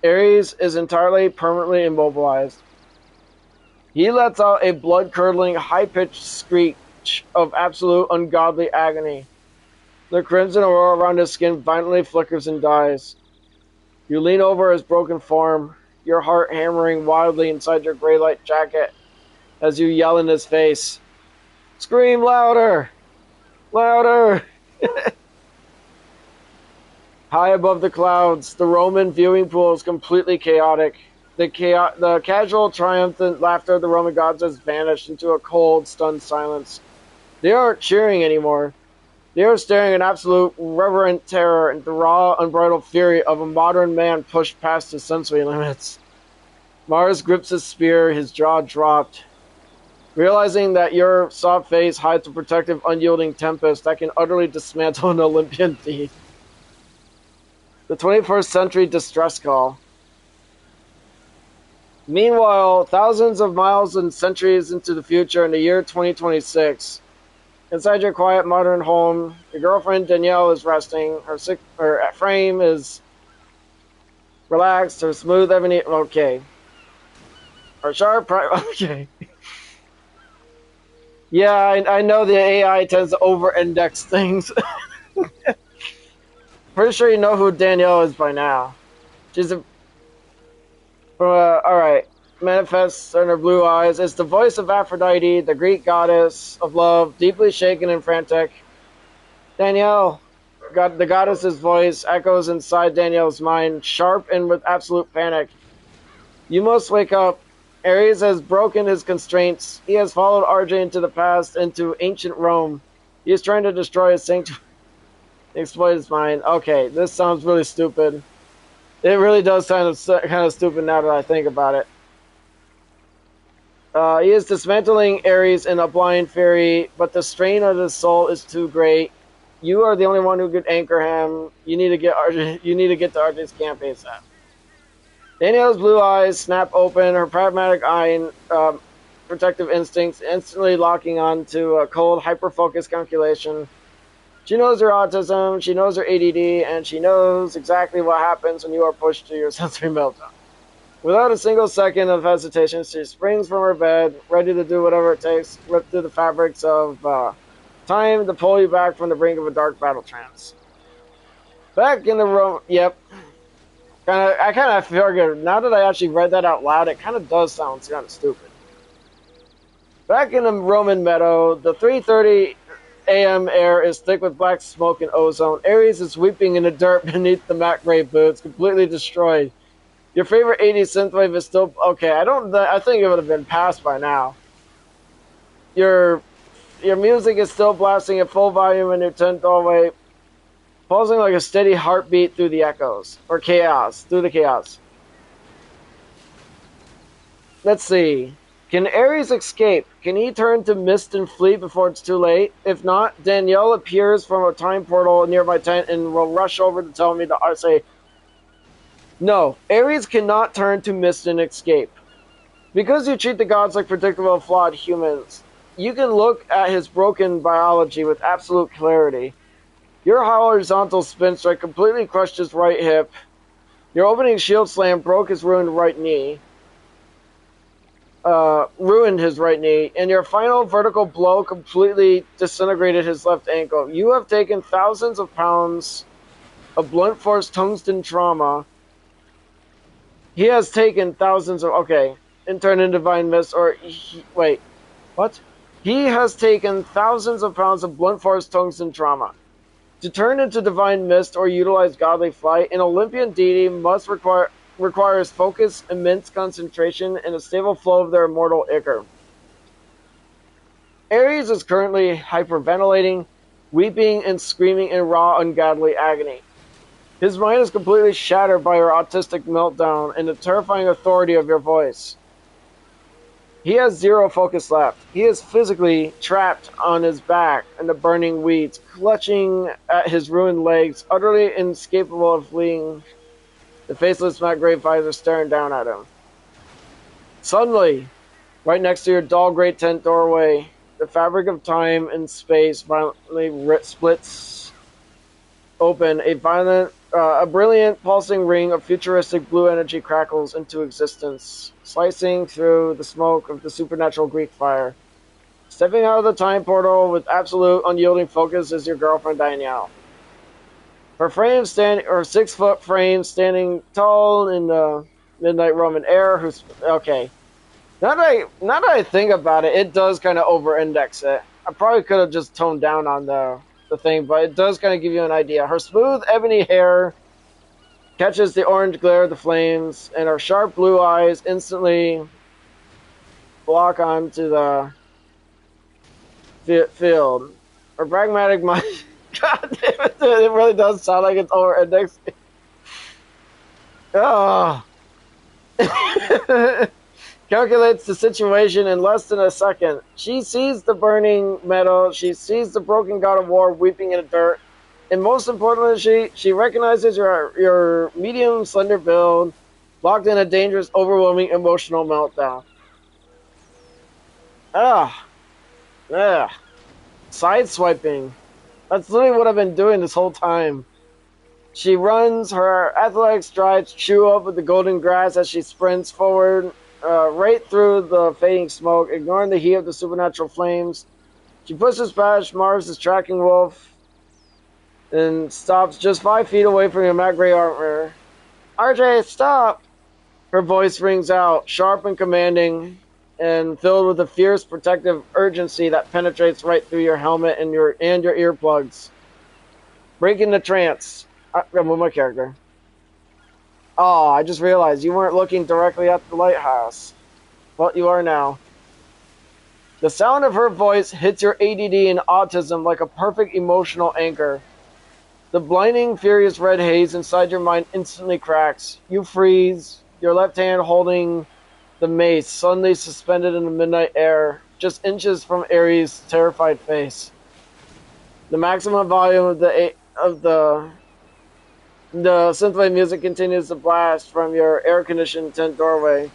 Ares is entirely permanently immobilized. He lets out a blood-curdling, high-pitched screech of absolute ungodly agony. The crimson aurora around his skin violently flickers and dies. You lean over his broken form, your heart hammering wildly inside your gray light jacket as you yell in his face, "Scream louder! Louder!" High above the clouds, the Roman viewing pool is completely chaotic. The casual, triumphant laughter of the Roman gods has vanished into a cold, stunned silence. They aren't cheering anymore. They are staring in absolute, reverent terror at the raw, unbridled fury of a modern man pushed past his sensory limits. Mars grips his spear, his jaw dropped. Realizing that your soft face hides a protective, unyielding tempest that can utterly dismantle an Olympian deed. The 21st century distress call. Meanwhile, thousands of miles and centuries into the future in the year 2026, inside your quiet modern home, your girlfriend Danielle is resting. Her frame is relaxed, her smooth ebony... Okay. Her sharp... Okay. Yeah, I know the AI tends to over-index things. Pretty sure you know who Danielle is by now. She's a... Alright. Manifests in her blue eyes. It's the voice of Aphrodite, the Greek goddess of love, deeply shaken and frantic. Danielle. The goddess's voice echoes inside Danielle's mind, sharp and with absolute panic. You must wake up. Ares has broken his constraints. He has followed RJ into the past, into ancient Rome. He is trying to destroy his sanctuary. Exploit his mind. Okay, this sounds really stupid. It really does sound kind of stupid now that I think about it. He is dismantling Ares in a blind fury, but the strain of his soul is too great. You are the only one who could anchor him. You need to get to RJ's camp ASAP. Danielle's blue eyes snap open, her pragmatic eye and protective instincts instantly locking on to a cold, hyper-focused calculation. She knows her autism, she knows her ADD, and she knows exactly what happens when you are pushed to your sensory meltdown. Without a single second of hesitation, she springs from her bed, ready to do whatever it takes, rip through the fabrics of time to pull you back from the brink of a dark battle trance. Back in the room, yep. I kind of figured, now that I actually read that out loud, it kind of does sound kind of stupid. Back in the Roman meadow, the 3:30 a.m. air is thick with black smoke and ozone. Ares is weeping in the dirt beneath the matte gray boots, completely destroyed. Your favorite 80s synthwave is still okay. I think it would have been passed by now. Your music is still blasting at full volume in your tent doorway, pulsing like a steady heartbeat through the echoes or through the chaos. Let's see. Can Ares escape? Can he turn to mist and flee before it's too late? If not, Danielle appears from a time portal near my tent and will rush over to tell me to say, no, Ares cannot turn to mist and escape. Because you treat the gods like predictable, flawed humans, you can look at his broken biology with absolute clarity. Your horizontal spin strike completely crushed his right hip. Your opening shield slam broke his ruined right knee. Ruined his right knee, and your final vertical blow completely disintegrated his left ankle. You have taken thousands of pounds of blunt force tungsten trauma. He has taken thousands of... Okay. And turned into Divine Mist, wait. What? He has taken thousands of pounds of blunt force tungsten trauma. To turn into Divine Mist or utilize Godly Flight, an Olympian deity must requires focus, immense concentration, and a stable flow of their immortal ichor. Ares is currently hyperventilating, weeping and screaming in raw, ungodly agony. His mind is completely shattered by your autistic meltdown and the terrifying authority of your voice. He has zero focus left. He is physically trapped on his back in the burning weeds, clutching at his ruined legs, utterly incapable of fleeing. The faceless matte gray visor staring down at him. Suddenly, right next to your dull gray tent doorway, the fabric of time and space violently splits open. A brilliant pulsing ring of futuristic blue energy crackles into existence, slicing through the smoke of the supernatural Greek fire. Stepping out of the time portal with absolute unyielding focus is your girlfriend Danielle. Her 6-foot frame standing tall in the midnight Roman air. Okay. Now that I think about it, it does kind of over-index it. I probably could have just toned down on the thing, but it does kind of give you an idea. Her smooth ebony hair catches the orange glare of the flames, and her sharp blue eyes instantly lock onto the field. Her pragmatic mind... God damn it, dude, it really does sound like it's over-indexing. Oh. Calculates the situation in less than a second. She sees the burning meadow. She sees the broken god of war weeping in the dirt. And most importantly, she recognizes your medium, slender build, locked in a dangerous, overwhelming emotional meltdown. Sideswiping. That's literally what I've been doing this whole time. She runs, her athletic strides chew up with the golden grass as she sprints forward, right through the fading smoke, ignoring the heat of the supernatural flames. She pushes past Mars' tracking wolf and stops just 5 feet away from your matte gray armor. RJ, stop! Her voice rings out, sharp and commanding, and filled with a fierce protective urgency that penetrates right through your helmet and your earplugs. Breaking the trance. I'm with my character. Oh, I just realized you weren't looking directly at the lighthouse. But you are now. The sound of her voice hits your ADD and autism like a perfect emotional anchor. The blinding, furious red haze inside your mind instantly cracks. You freeze, your left hand holding the mace suddenly suspended in the midnight air, just inches from Ares' terrified face. The maximum volume of the synthwave music continues to blast from your air-conditioned tent doorway,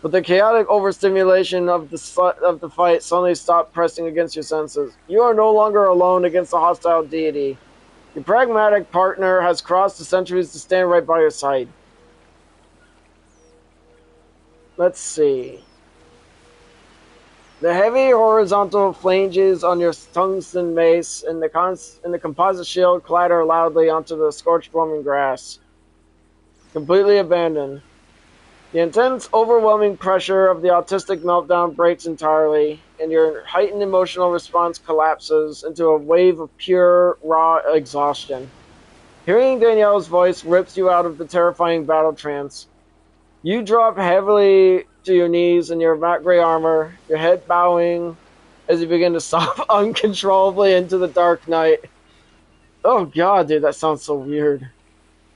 but the chaotic overstimulation of the fight suddenly stopped pressing against your senses. You are no longer alone against a hostile deity. Your pragmatic partner has crossed the centuries to stand right by your side. Let's see. The heavy horizontal flanges on your tungsten mace and the composite shield clatter loudly onto the scorched blooming grass. Completely abandoned. The intense, overwhelming pressure of the autistic meltdown breaks entirely, and your heightened emotional response collapses into a wave of pure, raw exhaustion. Hearing Danielle's voice rips you out of the terrifying battle trance. You drop heavily to your knees in your matte gray armor, your head bowing as you begin to sob uncontrollably into the dark night. Oh god, dude, that sounds so weird.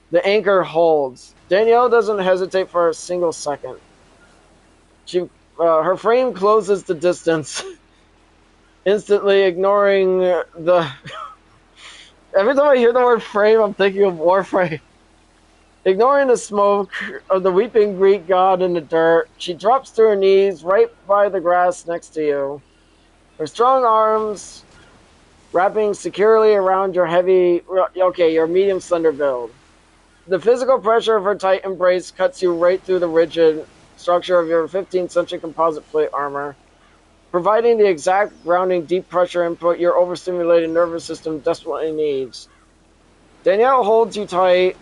The anchor holds. Danielle doesn't hesitate for a single second. Her frame closes the distance, instantly ignoring the... Every time I hear the word frame, I'm thinking of Warframe. Ignoring the smoke of the weeping Greek god in the dirt, she drops to her knees right by the grass next to you. Her strong arms wrapping securely around your your medium slender build. The physical pressure of her tight embrace cuts you right through the rigid structure of your 15th century composite plate armor, providing the exact grounding deep pressure input your overstimulated nervous system desperately needs. Danielle holds you tight,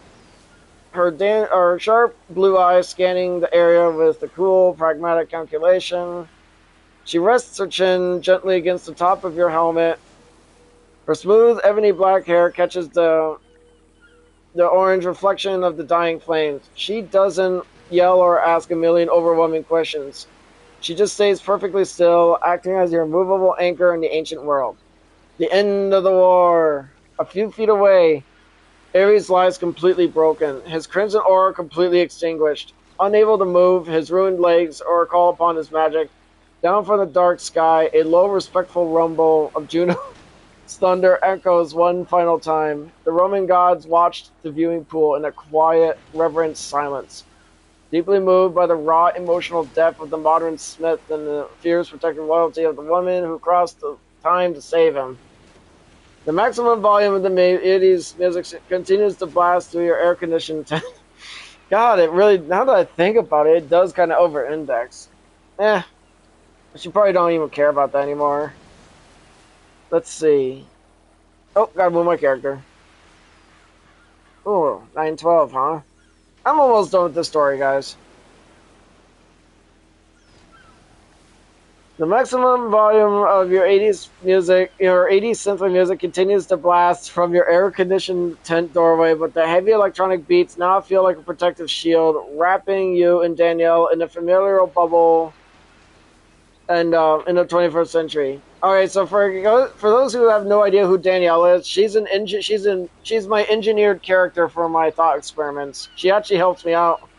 her sharp blue eyes scanning the area with a cool, pragmatic calculation. She rests her chin gently against the top of your helmet. Her smooth, ebony black hair catches the orange reflection of the dying flames. She doesn't yell or ask a million overwhelming questions. She just stays perfectly still, acting as your immovable anchor in the ancient world. The end of the war. A few feet away, Ares lies completely broken, his crimson aura completely extinguished. Unable to move his ruined legs or call upon his magic, down from the dark sky, a low, respectful rumble of Juno's thunder echoes one final time. The Roman gods watched the viewing pool in a quiet, reverent silence, deeply moved by the raw emotional depth of the modern smith and the fierce protective loyalty of the woman who crossed the time to save him. The maximum volume of the 80s music continues to blast through your air-conditioned tent. God, it really, now that I think about it, it does kind of over-index. But you probably don't even care about that anymore. Let's see. Oh, gotta move my character. Ooh, 912, huh? I'm almost done with this story, guys. The maximum volume of your 80s music, your 80s synth music continues to blast from your air-conditioned tent doorway, but the heavy electronic beats now feel like a protective shield, wrapping you and Danielle in a familiar bubble and in the 21st century. All right, so for those who have no idea who Danielle is, she's my engineered character for my thought experiments. She actually helps me out,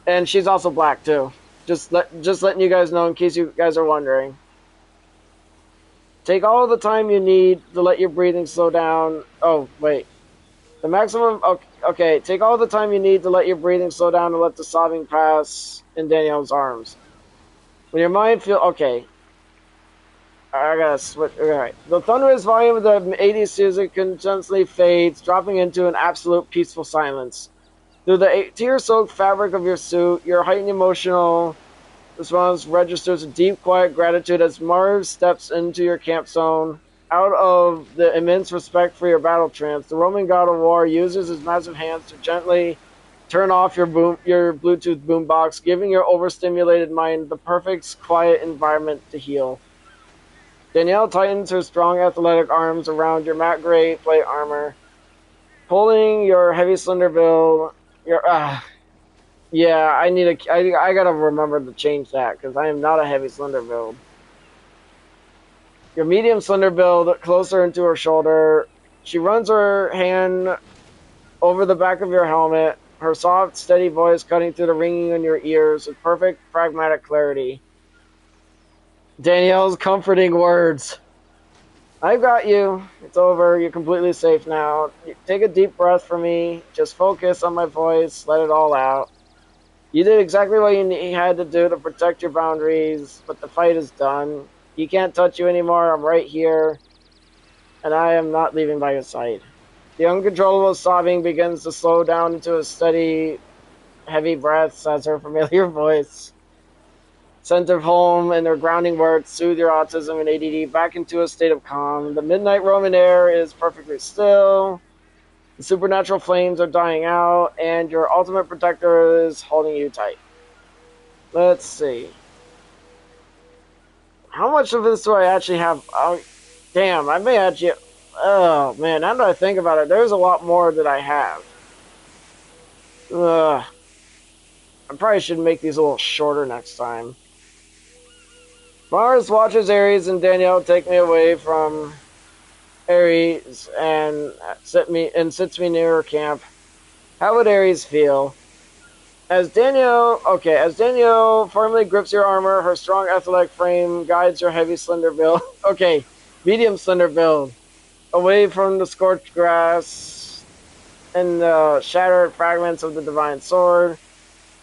and she's also black too. Just letting you guys know in case you guys are wondering. Take all the time you need to let your breathing slow down. Oh, wait. The maximum... Okay, take all the time you need to let your breathing slow down and let the sobbing pass in Danielle's arms. When your mind feels... Okay. I gotta switch... Alright. The thunderous volume of the 80s music continuously fades, dropping into an absolute peaceful silence. Through the tear-soaked fabric of your suit, your heightened emotional response registers a deep, quiet gratitude as Mars steps into your camp zone. Out of the immense respect for your battle trance, the Roman god of war uses his massive hands to gently turn off your Bluetooth boombox, giving your overstimulated mind the perfect, quiet environment to heal. Danielle tightens her strong, athletic arms around your matte gray plate armor, pulling your heavy, slender build. Yeah, I gotta remember to change that because I am not a heavy slender build. Your medium slender build closer into her shoulder. She runs her hand over the back of your helmet, her soft, steady voice cutting through the ringing in your ears with perfect, pragmatic clarity. Danielle's comforting words. I've got you. It's over. You're completely safe now. Take a deep breath for me. Just focus on my voice. Let it all out. You did exactly what you had to do to protect your boundaries, but the fight is done. You can't touch you anymore. I'm right here, and I am not leaving by your side. The uncontrollable sobbing begins to slow down into a steady heavy breaths as her familiar voice, scent of home, and their grounding words soothe your autism and ADD back into a state of calm. The midnight Roman air is perfectly still. The supernatural flames are dying out, and your ultimate protector is holding you tight. Let's see. How much of this do I actually have? Oh, damn, I may actually... Oh, man, now that I think about it, there's a lot more that I have. Ugh. I probably should make these a little shorter next time. Mars watches Ares and Danielle take me away from Ares and sits me near her camp. How would Ares feel? As Danielle firmly grips your armor, her strong athletic frame guides your heavy slender build. Okay, medium slender build. Away from the scorched grass and the shattered fragments of the divine sword.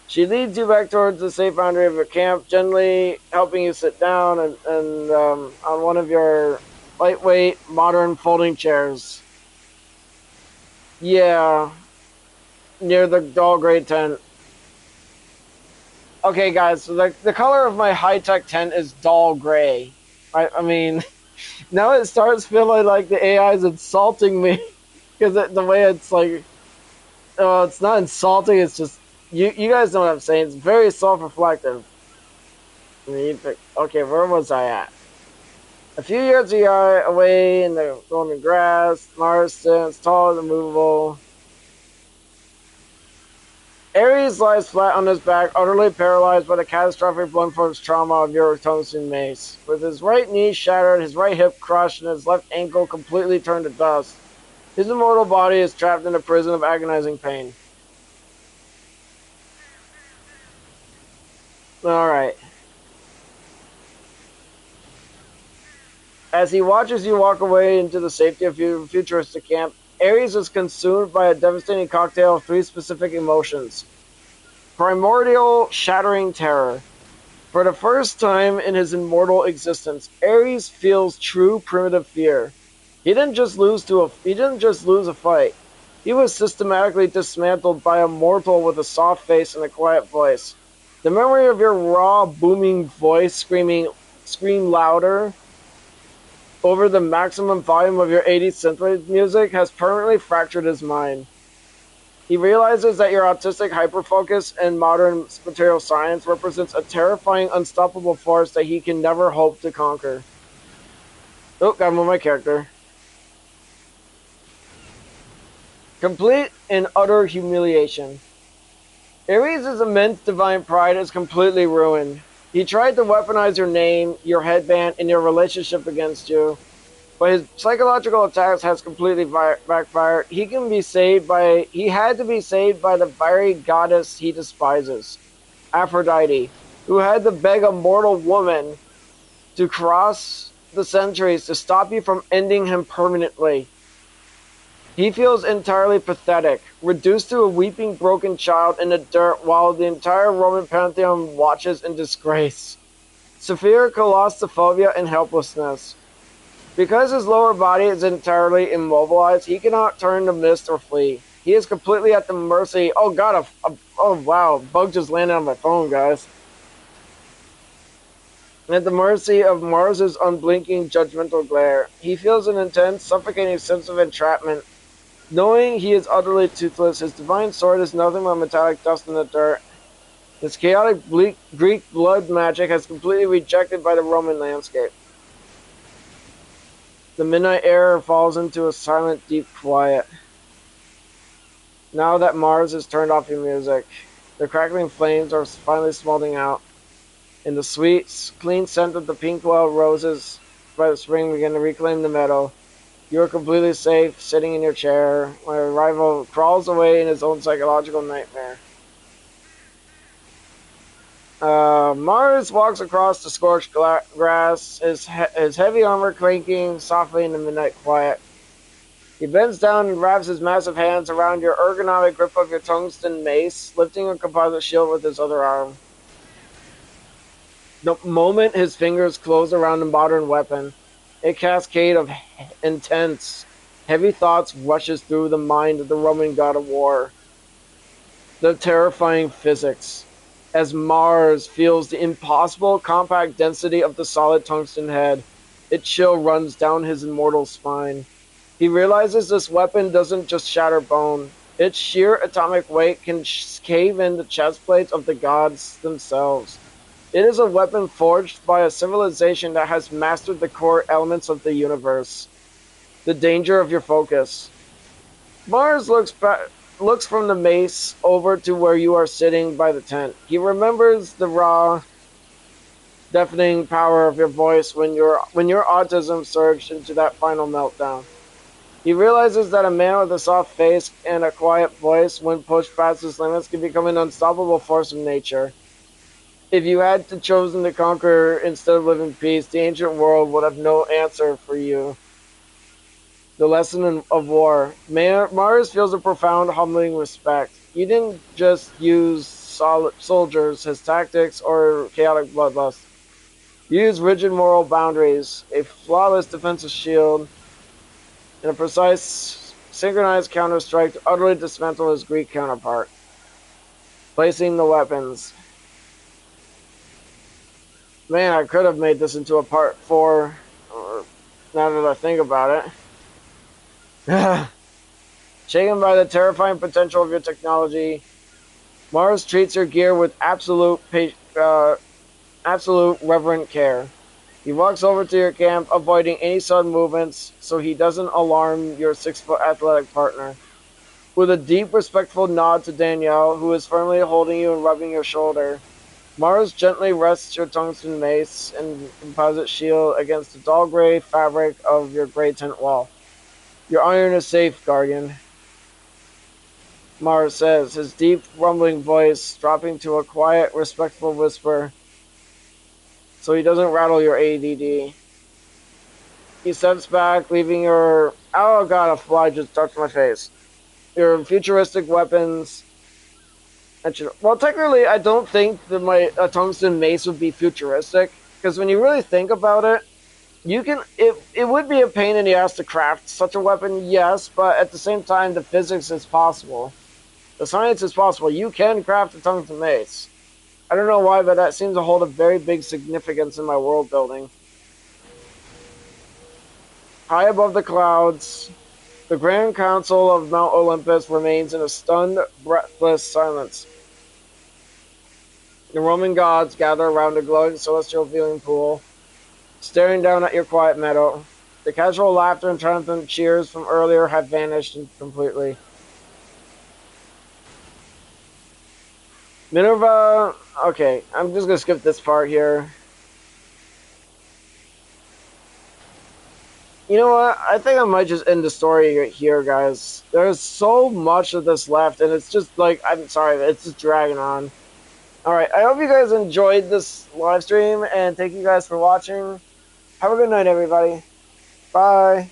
She leads you back towards the safe boundary of your camp, gently helping you sit down and on one of your lightweight, modern folding chairs. Yeah, near the dull gray tent. Okay, guys, so the color of my high-tech tent is dull gray. I mean, now it starts feeling like the AI is insulting me because the way it's like, it's not insulting. It's just you guys know what I'm saying. It's very self-reflective. Okay, where was I at? A few yards away in the golden grass, Mars stands tall and immovable. Ares lies flat on his back, utterly paralyzed by the catastrophic blunt force trauma of your tungsten mace. With his right knee shattered, his right hip crushed, and his left ankle completely turned to dust, his immortal body is trapped in a prison of agonizing pain. Alright. As he watches you walk away into the safety of your futuristic camp, Ares is consumed by a devastating cocktail of three specific emotions. Primordial, shattering terror. For the first time in his immortal existence, Ares feels true primitive fear. He didn't just lose a fight. He was systematically dismantled by a mortal with a soft face and a quiet voice. The memory of your raw, booming voice scream louder over the maximum volume of your 80s synthwave music has permanently fractured his mind. He realizes that your autistic hyperfocus in modern material science represents a terrifying, unstoppable force that he can never hope to conquer. Oh, gotta move my character. Complete and utter humiliation. Ares' immense divine pride is completely ruined. He tried to weaponize your name, your headband, and your relationship against you, but his psychological attacks has completely backfired. He had to be saved by the very goddess he despises, Aphrodite, who had to beg a mortal woman to cross the centuries to stop you from ending him permanently. He feels entirely pathetic, reduced to a weeping broken child in the dirt while the entire Roman pantheon watches in disgrace. Severe claustrophobia and helplessness. Because his lower body is entirely immobilized, he cannot turn to mist or flee. He is completely at the mercy... Oh god, oh wow, bug just landed on my phone, guys. At the mercy of Mars' unblinking judgmental glare. He feels an intense, suffocating sense of entrapment. Knowing he is utterly toothless, his divine sword is nothing but metallic dust in the dirt. His chaotic Greek blood magic has completely rejected by the Roman landscape. The midnight air falls into a silent, deep quiet. Now that Mars has turned off your music, the crackling flames are finally smoldering out. In the sweet, clean scent of the pink wild roses by the spring begin to reclaim the meadow. You are completely safe, sitting in your chair, while your rival crawls away in his own psychological nightmare. Mars walks across the scorched grass, his heavy armor clanking softly in the midnight quiet. He bends down and wraps his massive hands around your ergonomic grip of your tungsten mace, lifting a composite shield with his other arm. The moment his fingers close around the modern weapon, a cascade of intense, heavy thoughts rushes through the mind of the Roman god of war. the terrifying physics, as Mars feels the impossible compact density of the solid tungsten head. A chill runs down his immortal spine. He realizes this weapon doesn't just shatter bone. Its sheer atomic weight can cave in the chest plates of the gods themselves. It is a weapon forged by a civilization that has mastered the core elements of the universe. The danger of your focus. Mars looks from the mace over to where you are sitting by the tent. He remembers the raw, deafening power of your voice when your autism surged into that final meltdown. He realizes that a man with a soft face and a quiet voice, when pushed past his limits, can become an unstoppable force of nature. If you had to chosen to conquer instead of live in peace, the ancient world would have no answer for you. The lesson of war. Mars feels a profound, humbling respect. You didn't just use soldiers, his tactics, or chaotic bloodlust. You used rigid moral boundaries, a flawless defensive shield, and a precise, synchronized counter-strike to utterly dismantle his Greek counterpart. Placing the weapons. Man, I could have made this into a part 4, or now that I think about it. Shaken by the terrifying potential of your technology, Mars treats your gear with absolute reverent care. He walks over to your camp, avoiding any sudden movements so he doesn't alarm your 6-foot athletic partner. With a deep, respectful nod to Danielle, who is firmly holding you and rubbing your shoulder, Mars gently rests your tungsten mace and composite shield against the dull gray fabric of your gray tent wall. Your iron is safe, Guardian, Mars says, his deep, rumbling voice dropping to a quiet, respectful whisper so he doesn't rattle your ADD. He steps back, leaving your... Oh god, a fly just touched my face. Your futuristic weapons... Well, technically, I don't think that a tungsten mace would be futuristic, because when you really think about it, it would be a pain in the ass to craft such a weapon, yes, but at the same time, the physics is possible. The science is possible. You can craft a tungsten mace. I don't know why, but that seems to hold a very big significance in my world building. High above the clouds, the Grand Council of Mount Olympus remains in a stunned, breathless silence. The Roman gods gather around a glowing celestial viewing pool, staring down at your quiet meadow. The casual laughter and triumphant cheers from earlier have vanished completely. Minerva... Okay, I'm just gonna skip this part here. You know what? I think I might just end the story here, guys. There's so much of this left, and it's just like... I'm sorry, it's just dragging on. Alright, I hope you guys enjoyed this live stream, and thank you guys for watching. Have a good night, everybody. Bye.